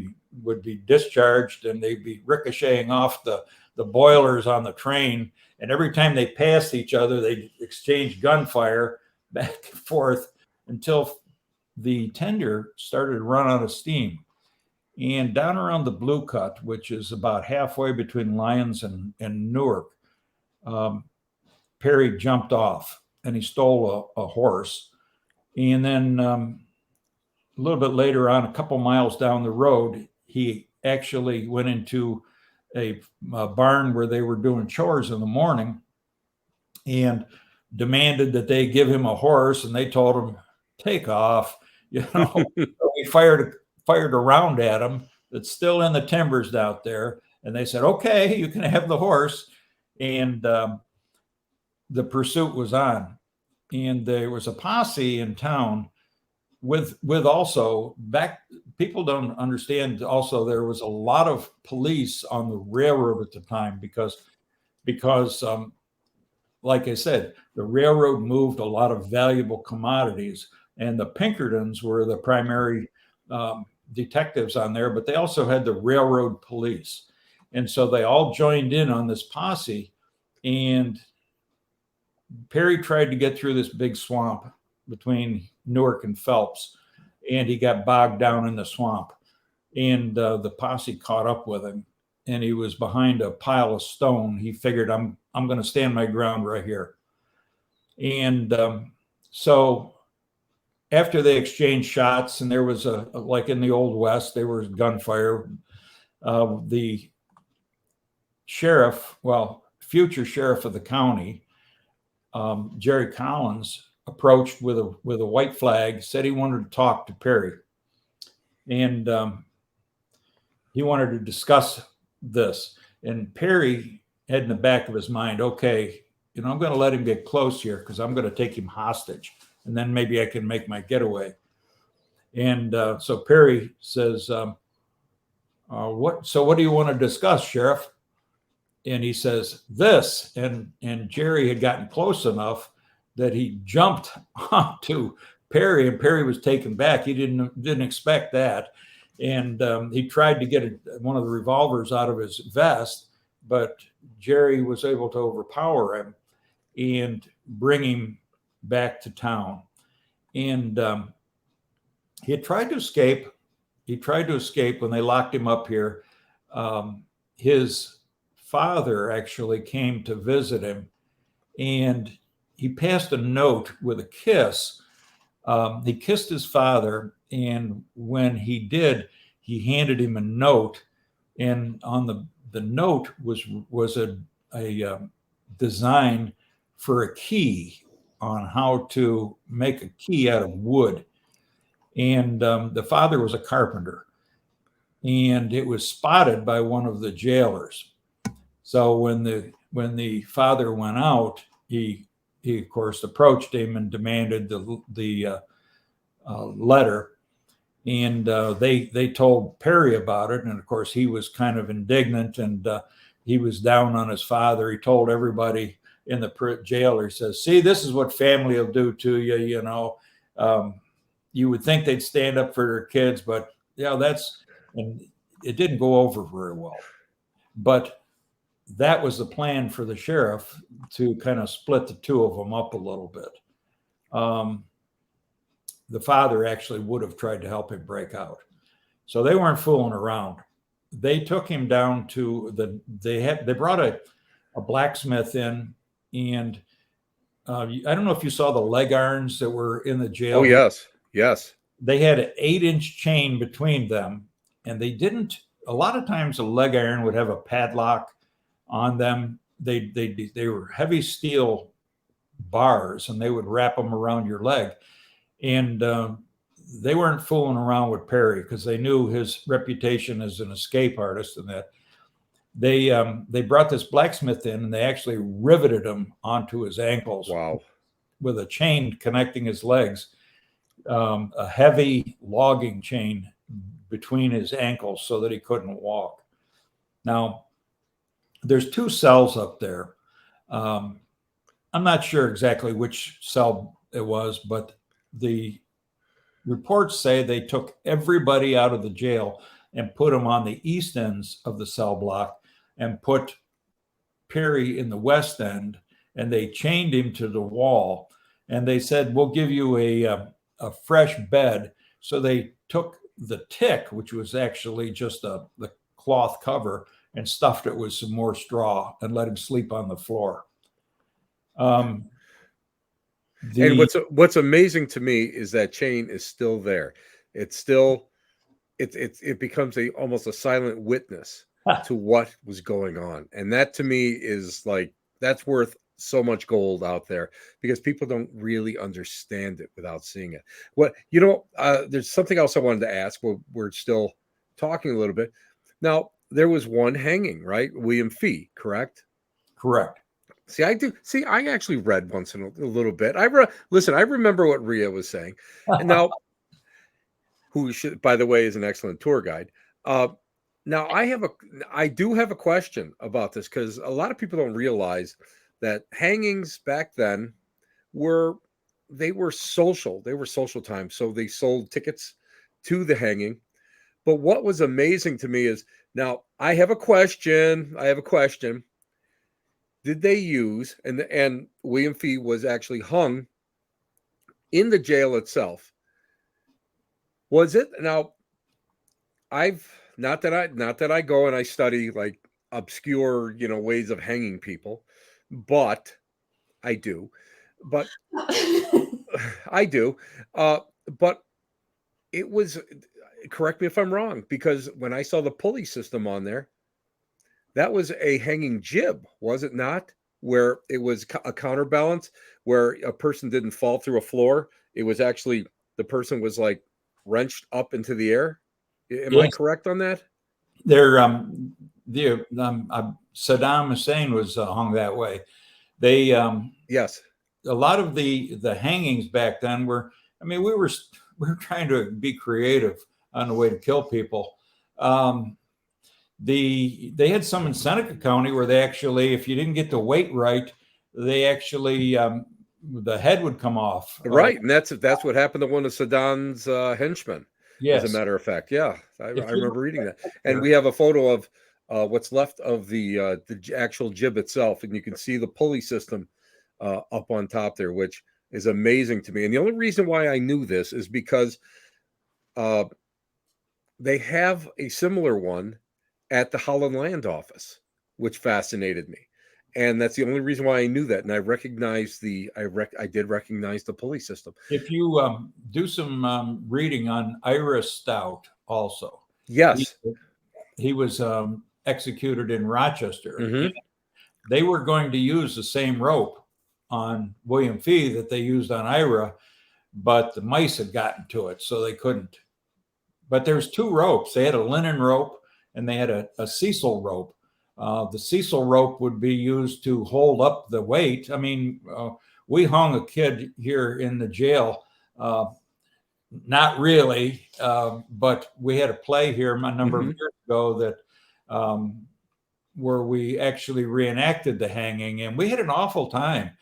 be discharged, and they'd be ricocheting off the boilers on the train. And every time they passed each other, they'd exchange gunfire back and forth until the tender started to run out of steam. And down around the Blue Cut, which is about halfway between Lyons and Newark, Perry jumped off, and he stole a horse. And then a little bit later on, a couple miles down the road, he actually went into a barn where they were doing chores in the morning and demanded that they give him a horse. And they told him, "Take off." So he fired a round at him that's still in the timbers out there. And they said, "Okay, you can have the horse." And the pursuit was on. And there was a posse in town with also people don't understand. Also, there was a lot of police on the railroad at the time because like I said, the railroad moved a lot of valuable commodities, and the Pinkertons were the primary detectives on there, but they also had the railroad police. And so they all joined in on this posse, and Perry tried to get through this big swamp between Newark and Phelps, and he got bogged down in the swamp. And the posse caught up with him, and he was behind a pile of stone. He figured, I'm going to stand my ground right here. And so after they exchanged shots, and there was like in the Old West, there was gunfire. The sheriff, future sheriff of the county, Jerry Collins, approached with a white flag, said he wanted to talk to Perry. And he wanted to discuss this. And Perry had in the back of his mind, okay, I'm going to let him get close here because I'm going to take him hostage, and then maybe I can make my getaway. And so Perry says, what do you want to discuss, Sheriff? And he says, this. And Jerry had gotten close enough that he jumped onto Perry, and Perry was taken back. He didn't expect that. And he tried to get one of the revolvers out of his vest, but Jerry was able to overpower him. And bring him back to town. And he had tried to escape. He tried to escape when they locked him up here. His father actually came to visit him, and he passed a note with a kiss. He kissed his father, and when he did, he handed him a note, and on the note was a design for a key on how to make a key out of wood. And the father was a carpenter, and it was spotted by one of the jailers. So when the father went out, he of course approached him and demanded the letter, and they told Perry about it, and of course he was kind of indignant, and he was down on his father. He told everybody in the jail, he says, "See, this is what family will do to you. You know, you would think they'd stand up for their kids, but yeah, and it didn't go over very well." But that was the plan for the sheriff, to kind of split the two of them up a little bit. The father actually would have tried to help him break out. So they weren't fooling around. They took him down to they brought a blacksmith in, and I don't know if you saw the leg irons that were in the jail. Oh, yes. Yes. They had an 8-inch chain between them, and they didn't, a lot of times a leg iron would have a padlock on them. They were heavy steel bars, and they would wrap them around your leg. And they weren't fooling around with Perry, because they knew his reputation as an escape artist, and that they brought this blacksmith in, and they actually riveted him onto his ankles. Wow. With a chain connecting his legs, a heavy logging chain between his ankles so that he couldn't walk. Now, there's 2 cells up there. I'm not sure exactly which cell it was, but the reports say they took everybody out of the jail and put them on the east ends of the cell block, and put Perry in the west end, and they chained him to the wall, and they said, "We'll give you a fresh bed." So they took the tick, which was actually just the cloth cover, and stuffed it with some more straw and let him sleep on the floor. And what's amazing to me is that chain is still there. It's still, it becomes almost a silent witness to what was going on. And that to me is like, that's worth so much gold out there, because people don't really understand it without seeing it. There's something else I wanted to ask. We're still talking a little bit. Now, there was one hanging, right? William Fee, correct? Correct. See, I do. See, I actually read once in a little bit. Listen, I remember what Rhea was saying. And now, who should, by the way, is an excellent tour guide. Now, I do have a question about this, because a lot of people don't realize that hangings back then were social. They were social time. So they sold tickets to the hanging. But what was amazing to me is, now I have a question. Did they use, and William Fee was actually hung in the jail itself? Was it? Now, not that I go and I study like obscure, ways of hanging people, but I do. But I do. But it was, correct me if I'm wrong, because when I saw the pulley system on there, that was a hanging jib, was it not? Where it was a counterbalance, where a person didn't fall through a floor. It was actually, the person was like wrenched up into the air. Am I correct on that? Saddam Hussein was hung that way. They yes. A lot of the hangings back then were, we were trying to be creative on the way to kill people. They had some in Seneca County where they actually, if you didn't get the weight right, they actually the head would come off. Right, and that's what happened to one of Saddam's henchmen. Yes, as a matter of fact, yeah, I remember reading that. And we have a photo of what's left of the actual jib itself, and you can see the pulley system up on top there, which is amazing to me. And the only reason why I knew this is because they have a similar one at the Holland Land office, which fascinated me. And that's the only reason why I knew that. And I recognized I did recognize the pulley system. If you do some reading on Ira Stout also. Yes. He was executed in Rochester. Mhm. They were going to use the same rope on William Fee that they used on Ira, but the mice had gotten to it, so they couldn't. But there's two ropes. They had a linen rope and they had a Cecil rope. The Cecil rope would be used to hold up the weight. I mean, we hung a kid here in the jail. Not really, but we had a play here a number of years ago that where we actually reenacted the hanging, and we had an awful time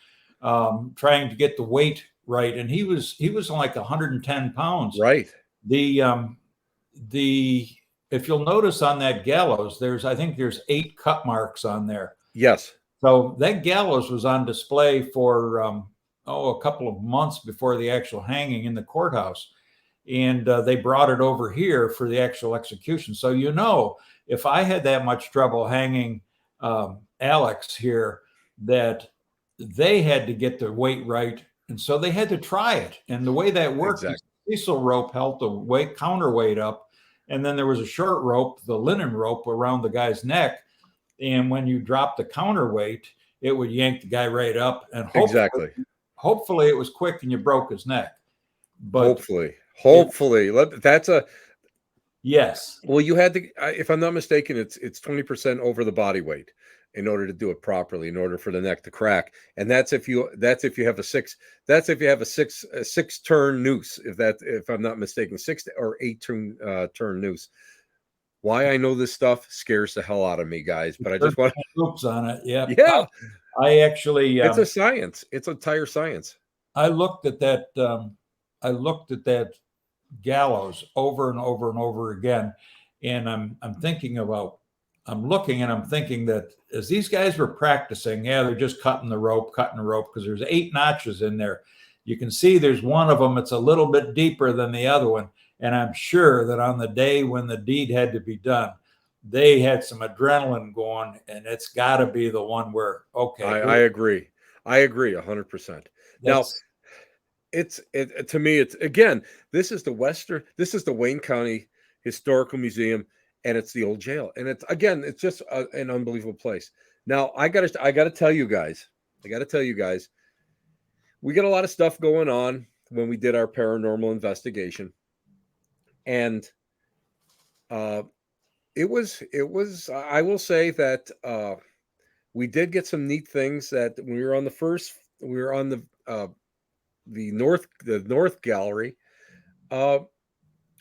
trying to get the weight right. And he was like 110 pounds. Right. The if you'll notice on that gallows, I think there's 8 cut marks on there. Yes. So that gallows was on display for a couple of months before the actual hanging in the courthouse. And they brought it over here for the actual execution. So, if I had that much trouble hanging Alex here, that they had to get the weight right. And so they had to try it. And the way that worked, the Cecil rope held the counterweight up. And then there was a short rope, the linen rope, around the guy's neck. And when you drop the counterweight, it would yank the guy right up. And hopefully it was quick and you broke his neck. But hopefully that's a yes. Well, you had to, if I'm not mistaken, it's 20% over the body weight in order to do it properly, in order for the neck to crack. And that's if you have a six turn noose, if I'm not mistaken, 6 or 8 turn noose. Why I know this stuff scares the hell out of me, guys, but I just want loops on it. Yeah. Yeah. I actually it's a science. It's an entire science. I looked at that gallows over and over and over again. And I'm thinking that as these guys were practicing, they're just cutting the rope, because there's 8 notches in there. You can see there's one of them that's a little bit deeper than the other one. And I'm sure that on the day when the deed had to be done, they had some adrenaline going, and it's got to be the one where, okay. I agree. 100%. Now, to me, it's again, this is the Wayne County Historical Museum, and it's the old jail. And it's just an unbelievable place. Now, I gotta tell you guys, we got a lot of stuff going on when we did our paranormal investigation. And it was I will say that we did get some neat things. That when we were on the north gallery,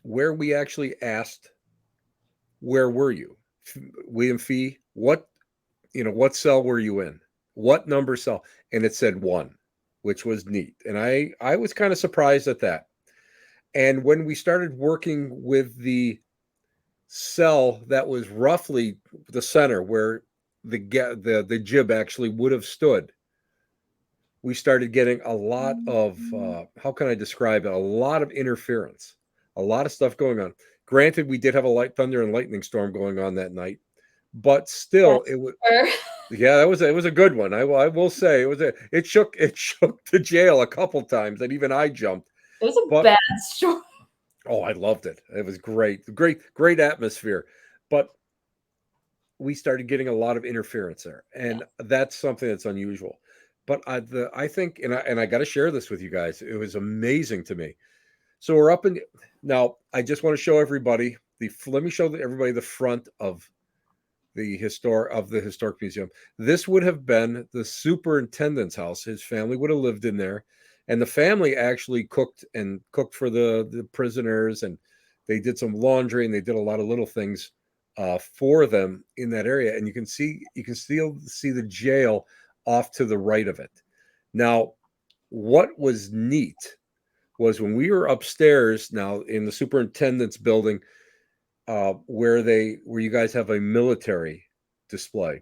where we actually asked, where were you, William Fee? What cell were you in? What number cell? And it said 1, which was neat. And I was kind of surprised at that. And when we started working with the cell that was roughly the center where the jib actually would have stood, we started getting a lot of, how can I describe it? A lot of interference, a lot of stuff going on. Granted, we did have a thunder and lightning storm going on that night, but still, it was. Yeah, it was a good one. I will say it shook the jail a couple times, and even I jumped. It was a bad storm. Oh, I loved it. It was great atmosphere. But we started getting a lot of interference there, and that's something that's unusual. But I think, and I got to share this with you guys. It was amazing to me. So we're up now. I just want to show everybody let me show everybody the front of the historic museum. This would have been the superintendent's house. His family would have lived in there. And the family actually cooked for the prisoners, and they did some laundry, and they did a lot of little things for them in that area. And you can still see the jail off to the right of it. Now, what was neat was when we were upstairs now in the superintendent's building, where you guys have a military display.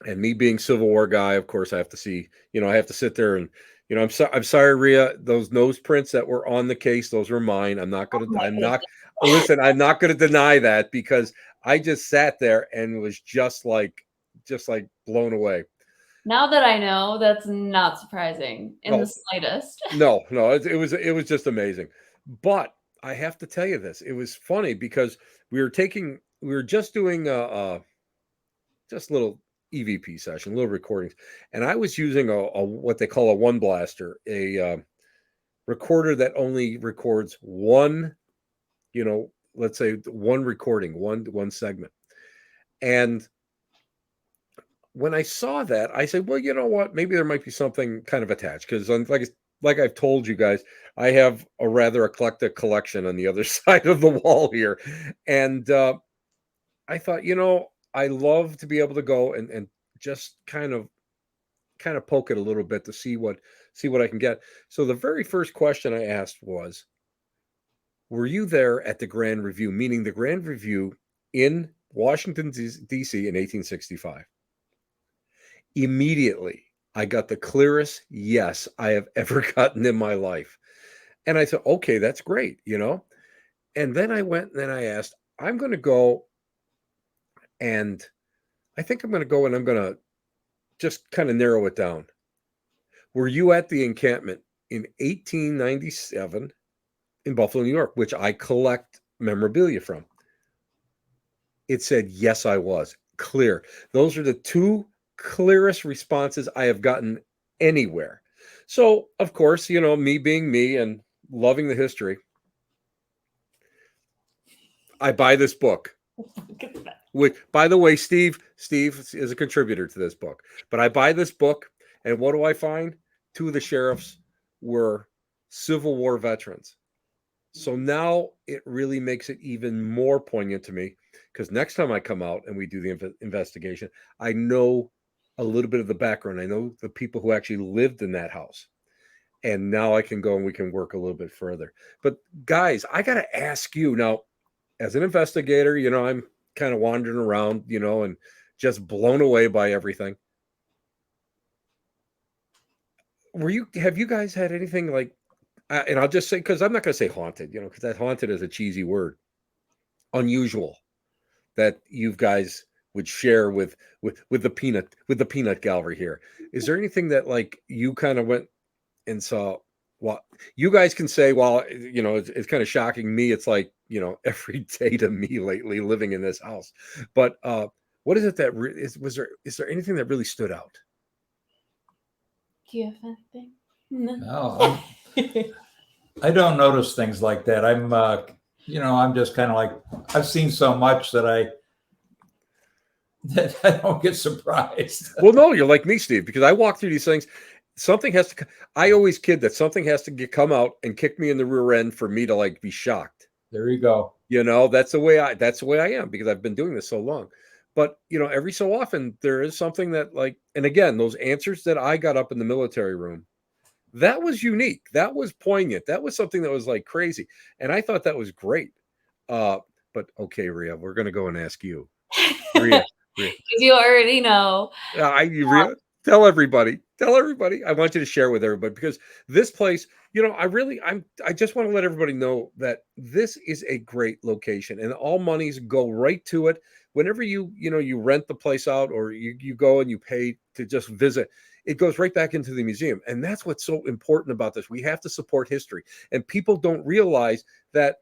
And me being Civil War guy, of course, I have to see, I have to sit there and, I'm sorry, Rhea, those nose prints that were on the case, those were mine. I'm not Oh going to, my I'm goodness. not, listen, I'm not going to deny that because I just sat there and was just like blown away. Now that I know, that's not surprising in the No, slightest. no, it was just amazing. But I have to tell you this, it was funny because we were just doing just little EVP session, little recordings, and I was using a what they call a one blaster, a recorder that only records one, let's say one recording, one segment. And when I saw that, I said, well, you know what? Maybe there might be something kind of attached because, like I've told you guys, I have a rather eclectic collection on the other side of the wall here, and I thought, I love to be able to go and just kind of poke it a little bit to see what I can get. So the very first question I asked was, were you there at the Grand Review, meaning the Grand Review in Washington D.C. in 1865? Immediately, I got the clearest yes I have ever gotten in my life. And I said, okay, that's great. And then I went and then I asked, I'm going to go and I think I'm going to go and I'm going to just kind of narrow it down. Were you at the encampment in 1897 in Buffalo, New York, which I collect memorabilia from? It said, yes, I was. Clear. Those are the two clearest responses I have gotten anywhere. So, of course, me being me and loving the history, I buy this book. Which, by the way, Steve is a contributor to this book. But I buy this book, and what do I find? Two of the sheriffs were Civil War veterans. So now it really makes it even more poignant to me because next time I come out and we do the investigation, I know a little bit of the background. I know the people who actually lived in that house. And now I can go and we can work a little bit further. But guys, I got to ask you now, as an investigator, I'm kind of wandering around, and just blown away by everything. Have you guys had anything like, and I'll just say, because I'm not going to say haunted, because that haunted is a cheesy word, unusual that you guys would share with the peanut gallery here? Is there anything that like you kind of went and saw? Well, you guys can say, well, it's kind of shocking. Me, it's like, every day to me lately living in this house. But what is it that is there anything that really stood out? Do you have anything? No. No, I don't notice things like that. I'm just kind of like, I've seen so much that I don't get surprised. Well, no, you're like me, Steve, because I walk through these things. Something has to. I always kid that something has to come out and kick me in the rear end for me to like be shocked. There you go. That's the way I am because I've been doing this so long. But every so often there is something that like, and again, those answers that I got up in the military room, that was unique. That was poignant. That was something that was like crazy, and I thought that was great. But okay, Rhea, we're gonna go and ask you, Rhea. You already know. Rhea, tell everybody. I want you to share with everybody because this place, I just want to let everybody know that this is a great location and all monies go right to it. Whenever you rent the place out or you go and you pay to just visit, it goes right back into the museum. And that's what's so important about this. We have to support history. And people don't realize that,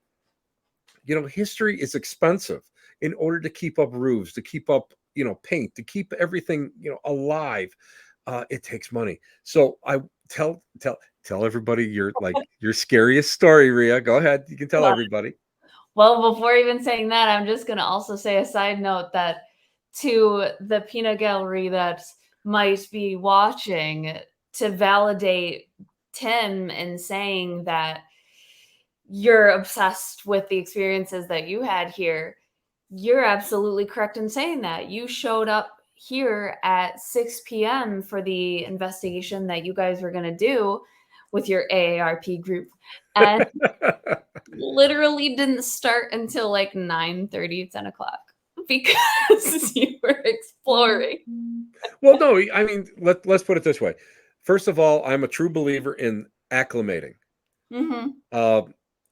history is expensive in order to keep up roofs, to keep up, paint, to keep everything, alive. It takes money. So I tell everybody your scariest story, Rhea. Go ahead. You can tell everybody. Well, before even saying that, I'm just going to also say a side note that to the peanut gallery that might be watching, to validate Tim in saying that you're obsessed with the experiences that you had here, you're absolutely correct in saying that. You showed up here at 6 p.m. for the investigation that you guys were going to do with your AARP group. And literally didn't start until like 9:30, 10 o'clock. because you were exploring. Well, no, I mean, let's put it this way. First of all, I'm a true believer in acclimating. Mm-hmm. Uh,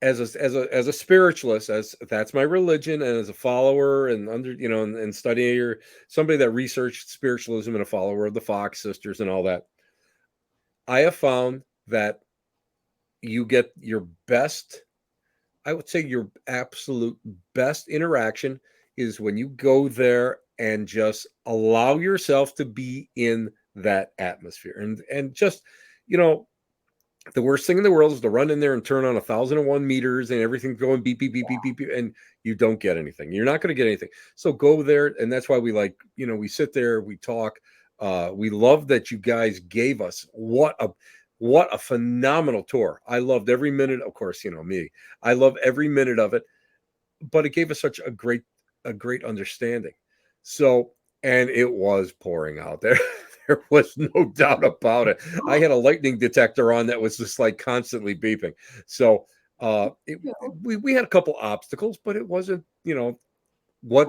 as a spiritualist, as that's my religion, and as a follower and and studying somebody that researched spiritualism and a follower of the Fox sisters and all that, I have found that you get your best, I would say your absolute best interaction is when you go there and just allow yourself to be in that atmosphere. And just, you know, the worst thing in the world is to run in there and turn on 1,001 meters and everything's going beep, beep, beep, beep, beep, beep, and you don't get anything. You're not going to get anything. So go there. And that's why we like, we sit there, we talk. We love that you guys gave us what a phenomenal tour. I loved every minute. Of course, me. I love every minute of it, but it gave us such a great understanding. So, and it was pouring out there. There was no doubt about it. I had a lightning detector on that was just like constantly beeping. So, we had a couple obstacles, but it wasn't, what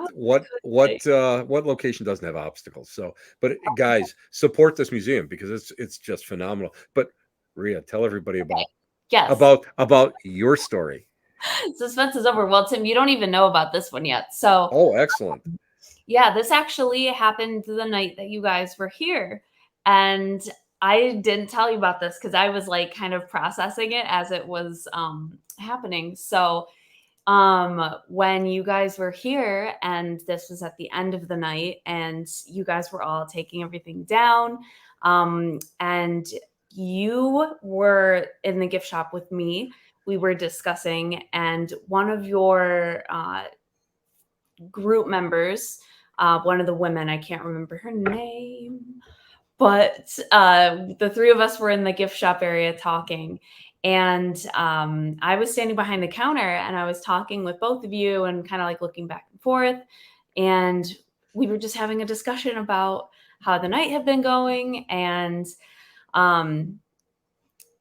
location doesn't have obstacles. So, but guys, support this museum because it's just phenomenal. But Rhea, tell everybody Yes. about your story. Suspense is over. Well, Tim, you don't even know about this one yet. So, oh, excellent. Yeah, this actually happened the night that you guys were here. And I didn't tell you about this because I was like kind of processing it as it was happening. So, when you guys were here, and this was at the end of the night, and you guys were all taking everything down, and you were in the gift shop with me. We were discussing, and one of your group members, one of the women, I can't remember her name, but the three of us were in the gift shop area talking. And I was standing behind the counter and I was talking with both of you and kind of like looking back and forth. And we were just having a discussion about how the night had been going. And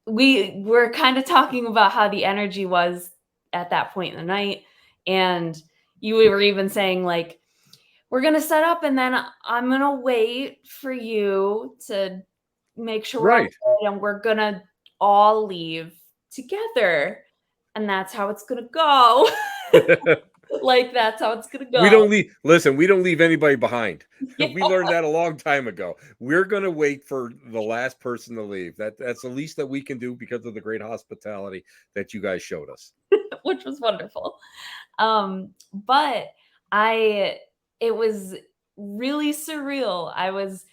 we were kind of talking about how the energy was at that point in the night. And you were even saying like, we're going to set up and then I'm going to wait for you to make sure we're Right. all good, and we're going to all leave together. And that's how it's going to go. Like, that's how it's going to go. We don't leave anybody behind. Yeah. We learned that a long time ago. We're going to wait for the last person to leave. That's the least that we can do because of the great hospitality that you guys showed us. Which was wonderful. But it was really surreal. I was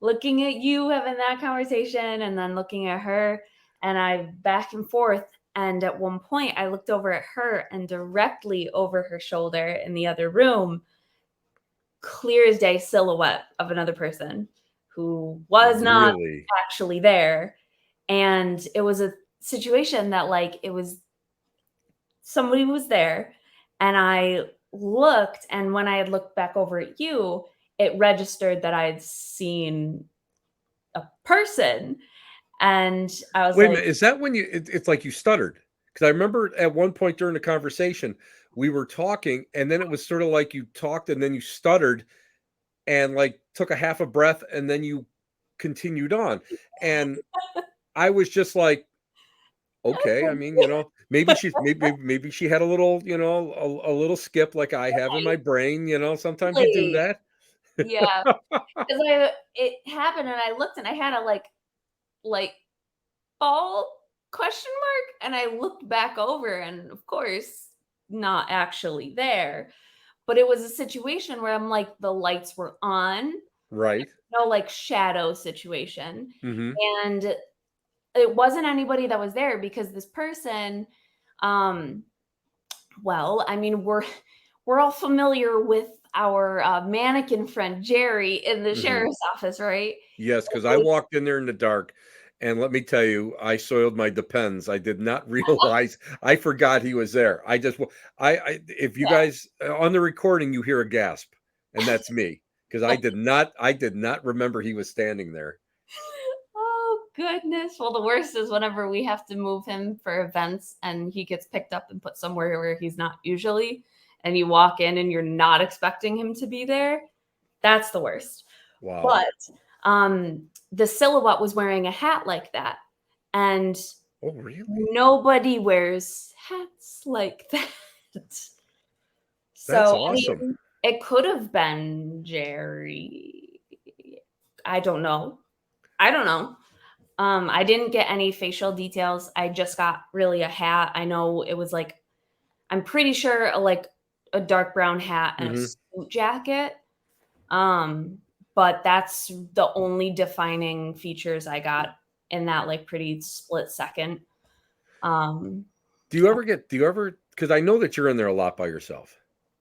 looking at you having that conversation and then looking at her, and I back and forth. And at one point I looked over at her, and directly over her shoulder in the other room, clear as day, silhouette of another person who was not actually there. And it was a situation that like, it was somebody was there, and I looked, and when I had looked back over at you, it registered that I had seen a person. And I was Wait a like, minute, is that when it's like you stuttered? Because I remember at one point during the conversation, we were talking, and then it was sort of like you talked and then you stuttered and like took a half a breath and then you continued on. And I was just like, okay, I mean, maybe she had a little, a little skip like I have in my brain, sometimes you do that. Yeah. Because it happened and I looked and I had a like all question mark, and I looked back over, and of course not actually there. But it was a situation where I'm like, the lights were on, Right. no like shadow situation. Mm-hmm. And it wasn't anybody that was there because this person, well, I mean, we're all familiar with our mannequin friend Jerry in the sheriff's office, right? Yes, because I walked in there in the dark, and let me tell you, I soiled my Depends. I did not realize. I forgot he was there. If you guys on the recording, you hear a gasp, and that's me because I did not remember he was standing there. Oh goodness. Well, the worst is whenever we have to move him for events and he gets picked up and put somewhere where he's not usually. and you walk in and you're not expecting him to be there, that's the worst. Wow. But the silhouette was wearing a hat like that. And Oh, really? nobody wears hats like that. That's So, awesome. I mean, it could have been Jerry. I don't know. I didn't get any facial details. I just got really a hat. I know it was like, I'm pretty sure like a dark brown hat and a Mhm. suit jacket. But that's the only defining features I got in that like pretty split second. Um, Do you ever, because I know that you're in there a lot by yourself.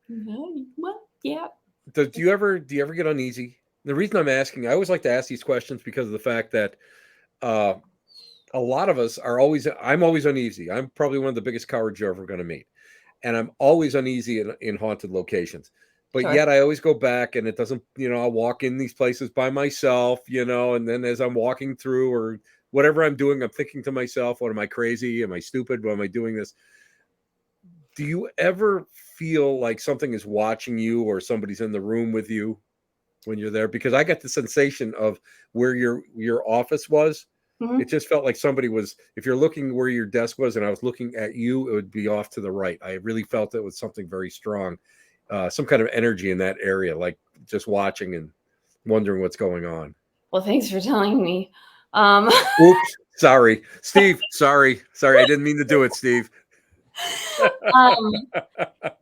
well, yeah. Do you ever get uneasy? The reason I'm asking, I always like to ask these questions because of the fact that uh, a lot of us are always, I'm always uneasy. I'm probably one of the biggest cowards you're ever going to meet. And I'm always uneasy in haunted locations. But Sure. yet I always go back and it doesn't, I'll walk in these places by myself, and then as I'm walking through or whatever I'm doing, I'm thinking to myself, what am I crazy? Am I stupid? Why am I doing this? Do you ever feel like something is watching you or somebody's in the room with you when you're there? Because I got the sensation of where your office was. Mhm. It just felt like somebody was, if you're looking where your desk was and I was looking at you, it would be off to the right. I really felt it was something very strong, some kind of energy in that area, like just watching and wondering what's going on. Well, thanks for telling me. Oops, sorry, Steve. Sorry. I didn't mean to do it, Steve.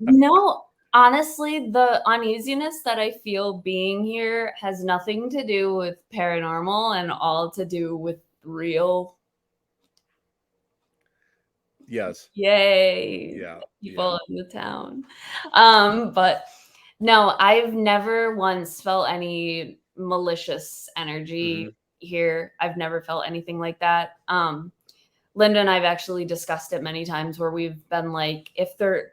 No, honestly, the uneasiness that I feel being here has nothing to do with paranormal and all to do with real. Yes. Yay. Yeah. People in the town. But no, I've never once felt any malicious energy here. I've never felt anything like that. Linda and I've actually discussed it many times where we've been like, if there,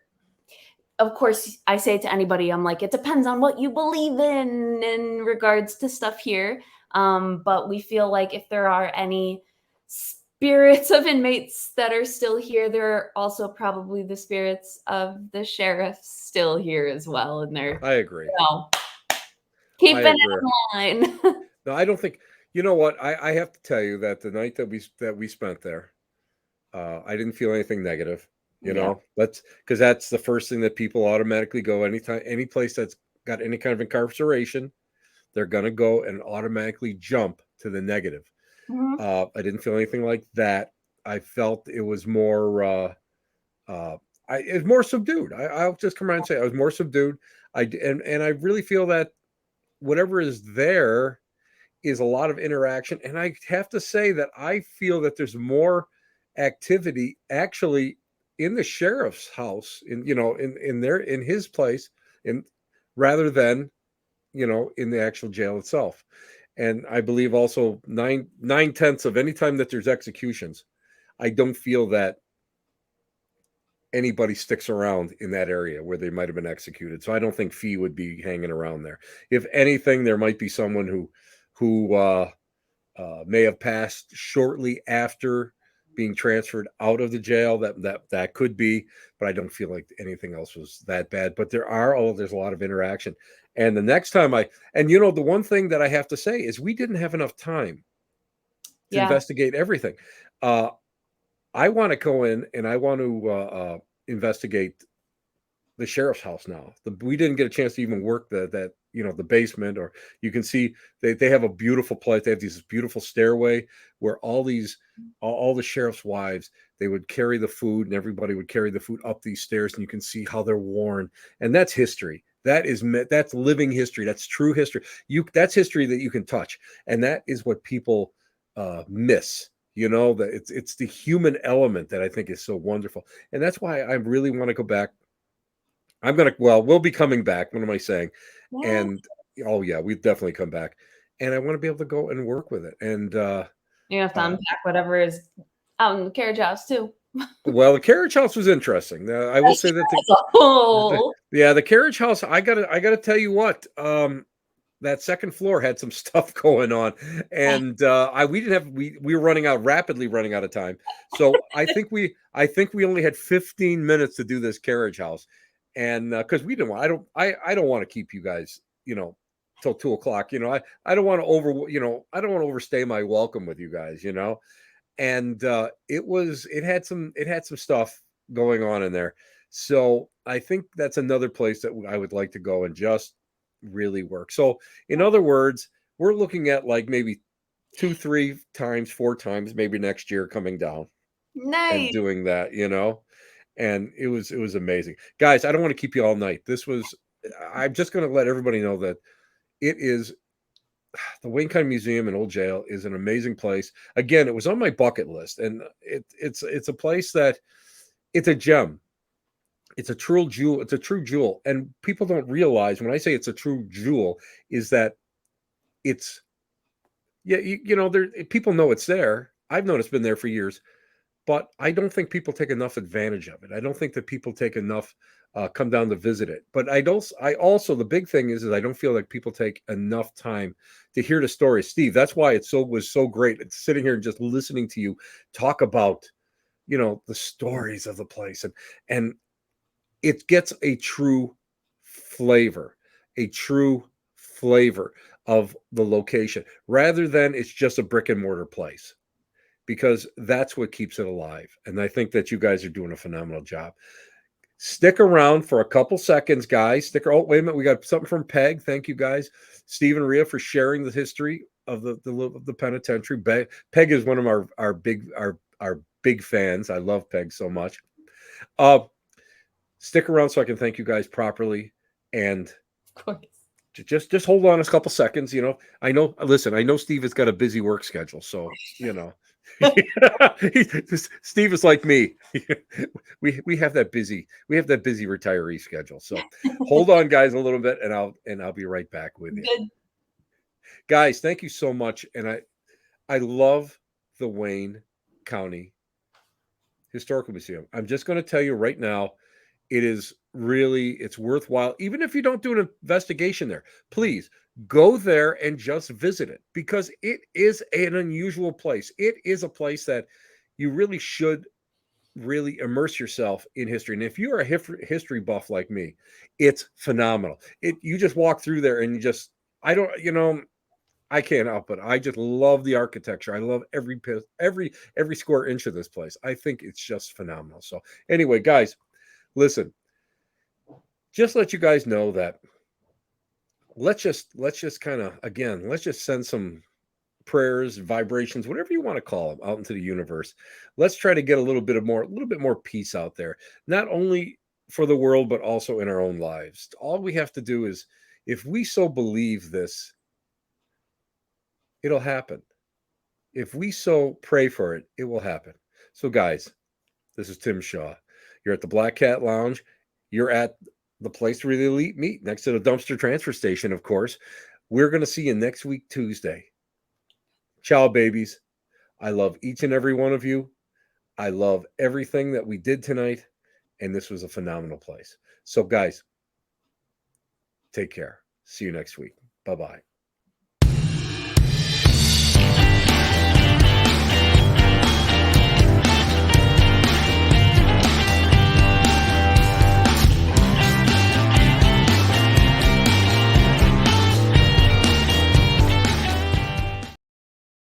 of course, I say to anybody, I'm like, it depends on what you believe in regards to stuff here. But we feel like if there are any spirits of inmates that are still here, there are also probably the spirits of the sheriff still here as well. And they're, I agree. Keeping I it agree. in line. No, I don't think. You know what? I have to tell you that the night that we spent there, I didn't feel anything negative. That's because that's the first thing that people automatically go anytime, any place that's got any kind of incarceration, they're gonna go and automatically jump to the negative. Mhm. I didn't feel anything like that. I felt it was more. It was more subdued. I'll just come around and say I was more subdued. And I really feel that whatever is there is a lot of interaction. And I have to say that I feel that there's more activity actually in the sheriff's house, in his place, in rather than in the actual jail itself. And I believe also 9/10 of any time that there's executions, I don't feel that anybody sticks around in that area where they might have been executed. So I don't think Fee would be hanging around there. If anything, there might be someone who may have passed shortly after being transferred out of the jail. That could be, but I don't feel like anything else was that bad. But there's a lot of interaction. And the next time the one thing that I have to say is we didn't have enough time to investigate everything. I want to go in and I want to investigate the sheriff's house now. We didn't get a chance to even work the basement, or you can see they have a beautiful place. They have this beautiful stairway where all the sheriff's wives, they would carry the food and everybody would carry the food up these stairs, and you can see how they're worn. And that's history. That's living history. That's true history. That's history that you can touch. And that is what people miss. That it's the human element that I think is so wonderful. And that's why I really want to go back. We'll be coming back. What am I saying? Yeah. And oh yeah, we've definitely come back. And I want to be able to go and work with it. And you have to unpack whatever is out in the carriage house too. well, the carriage house was interesting. I will say that the carriage house, I gotta tell you what, that second floor had some stuff going on, and we were rapidly running out of time. So I think we only had 15 minutes to do this carriage house. and because we didn't want, I don't want to keep you guys, till 2 o'clock. I don't want to I don't want to overstay my welcome with you guys. And it had some stuff going on in there. So I think that's another place that I would like to go and just really work. So in other words, we're looking at like maybe 2, 3 times, 4 times, maybe next year coming down and Nice. doing that, and it was amazing. Guys, I don't want to keep you all night. I'm just going to let everybody know that it is the Wayne County Museum and Old Jail is an amazing place. Again, it was on my bucket list, and it's a place that it's a gem. It's a true jewel. It's a true jewel, and people don't realize when I say it's a true jewel is that it's there. People know it's there. I've known it's been there for years, but I don't think people take enough advantage of it. I don't think that people take enough come down to visit it. But I also the big thing is I don't feel like people take enough time to hear the story. Steve, that's why was so great. It's sitting here and just listening to you talk about the stories of the place, and it gets a true flavor, a true flavor of the location rather than it's just a brick and mortar place, because that's what keeps it alive. And I think that you guys are doing a phenomenal job. Stick around for a couple seconds, guys. Oh, wait a minute. We got something from Peg. Thank you, guys. Steve and Rhea for sharing the history of the penitentiary. Peg is one of our big fans. I love Peg so much. Stick around so I can thank you guys properly. And Of course. just hold on a couple seconds. I know Steve has got a busy work schedule. So, Steve is like me. we have that busy retiree schedule. So hold on, guys, a little bit, and I'll be right back with you. Good. Guys, thank you so much. And I love the Wayne County Historical Museum. I'm just going to tell you right now, it's worthwhile. Even if you don't do an investigation there, please go there and just visit it, because it is an unusual place. It is a place that you really should really immerse yourself in history. And if you're a history buff like me, it's phenomenal. You just walk through there and I can't help it. I just love the architecture. I love every square inch of this place. I think it's just phenomenal. So anyway, guys, listen, just let you guys know that let's just kind of, again, let's just send some prayers, vibrations, whatever you want to call them, out into the universe. Let's try to get a little bit more peace out there, not only for the world, but also in our own lives. All we have to do is, if we so believe this, it'll happen. If we so pray for it, it will happen. So guys, this is Tim Shaw. You're at the Black Cat Lounge. You're at the place where the elite meet, next to the dumpster transfer station, of course. We're going to see you next week, Tuesday. Ciao, babies. I love each and every one of you. I love everything that we did tonight. And this was a phenomenal place. So, guys, take care. See you next week. Bye-bye.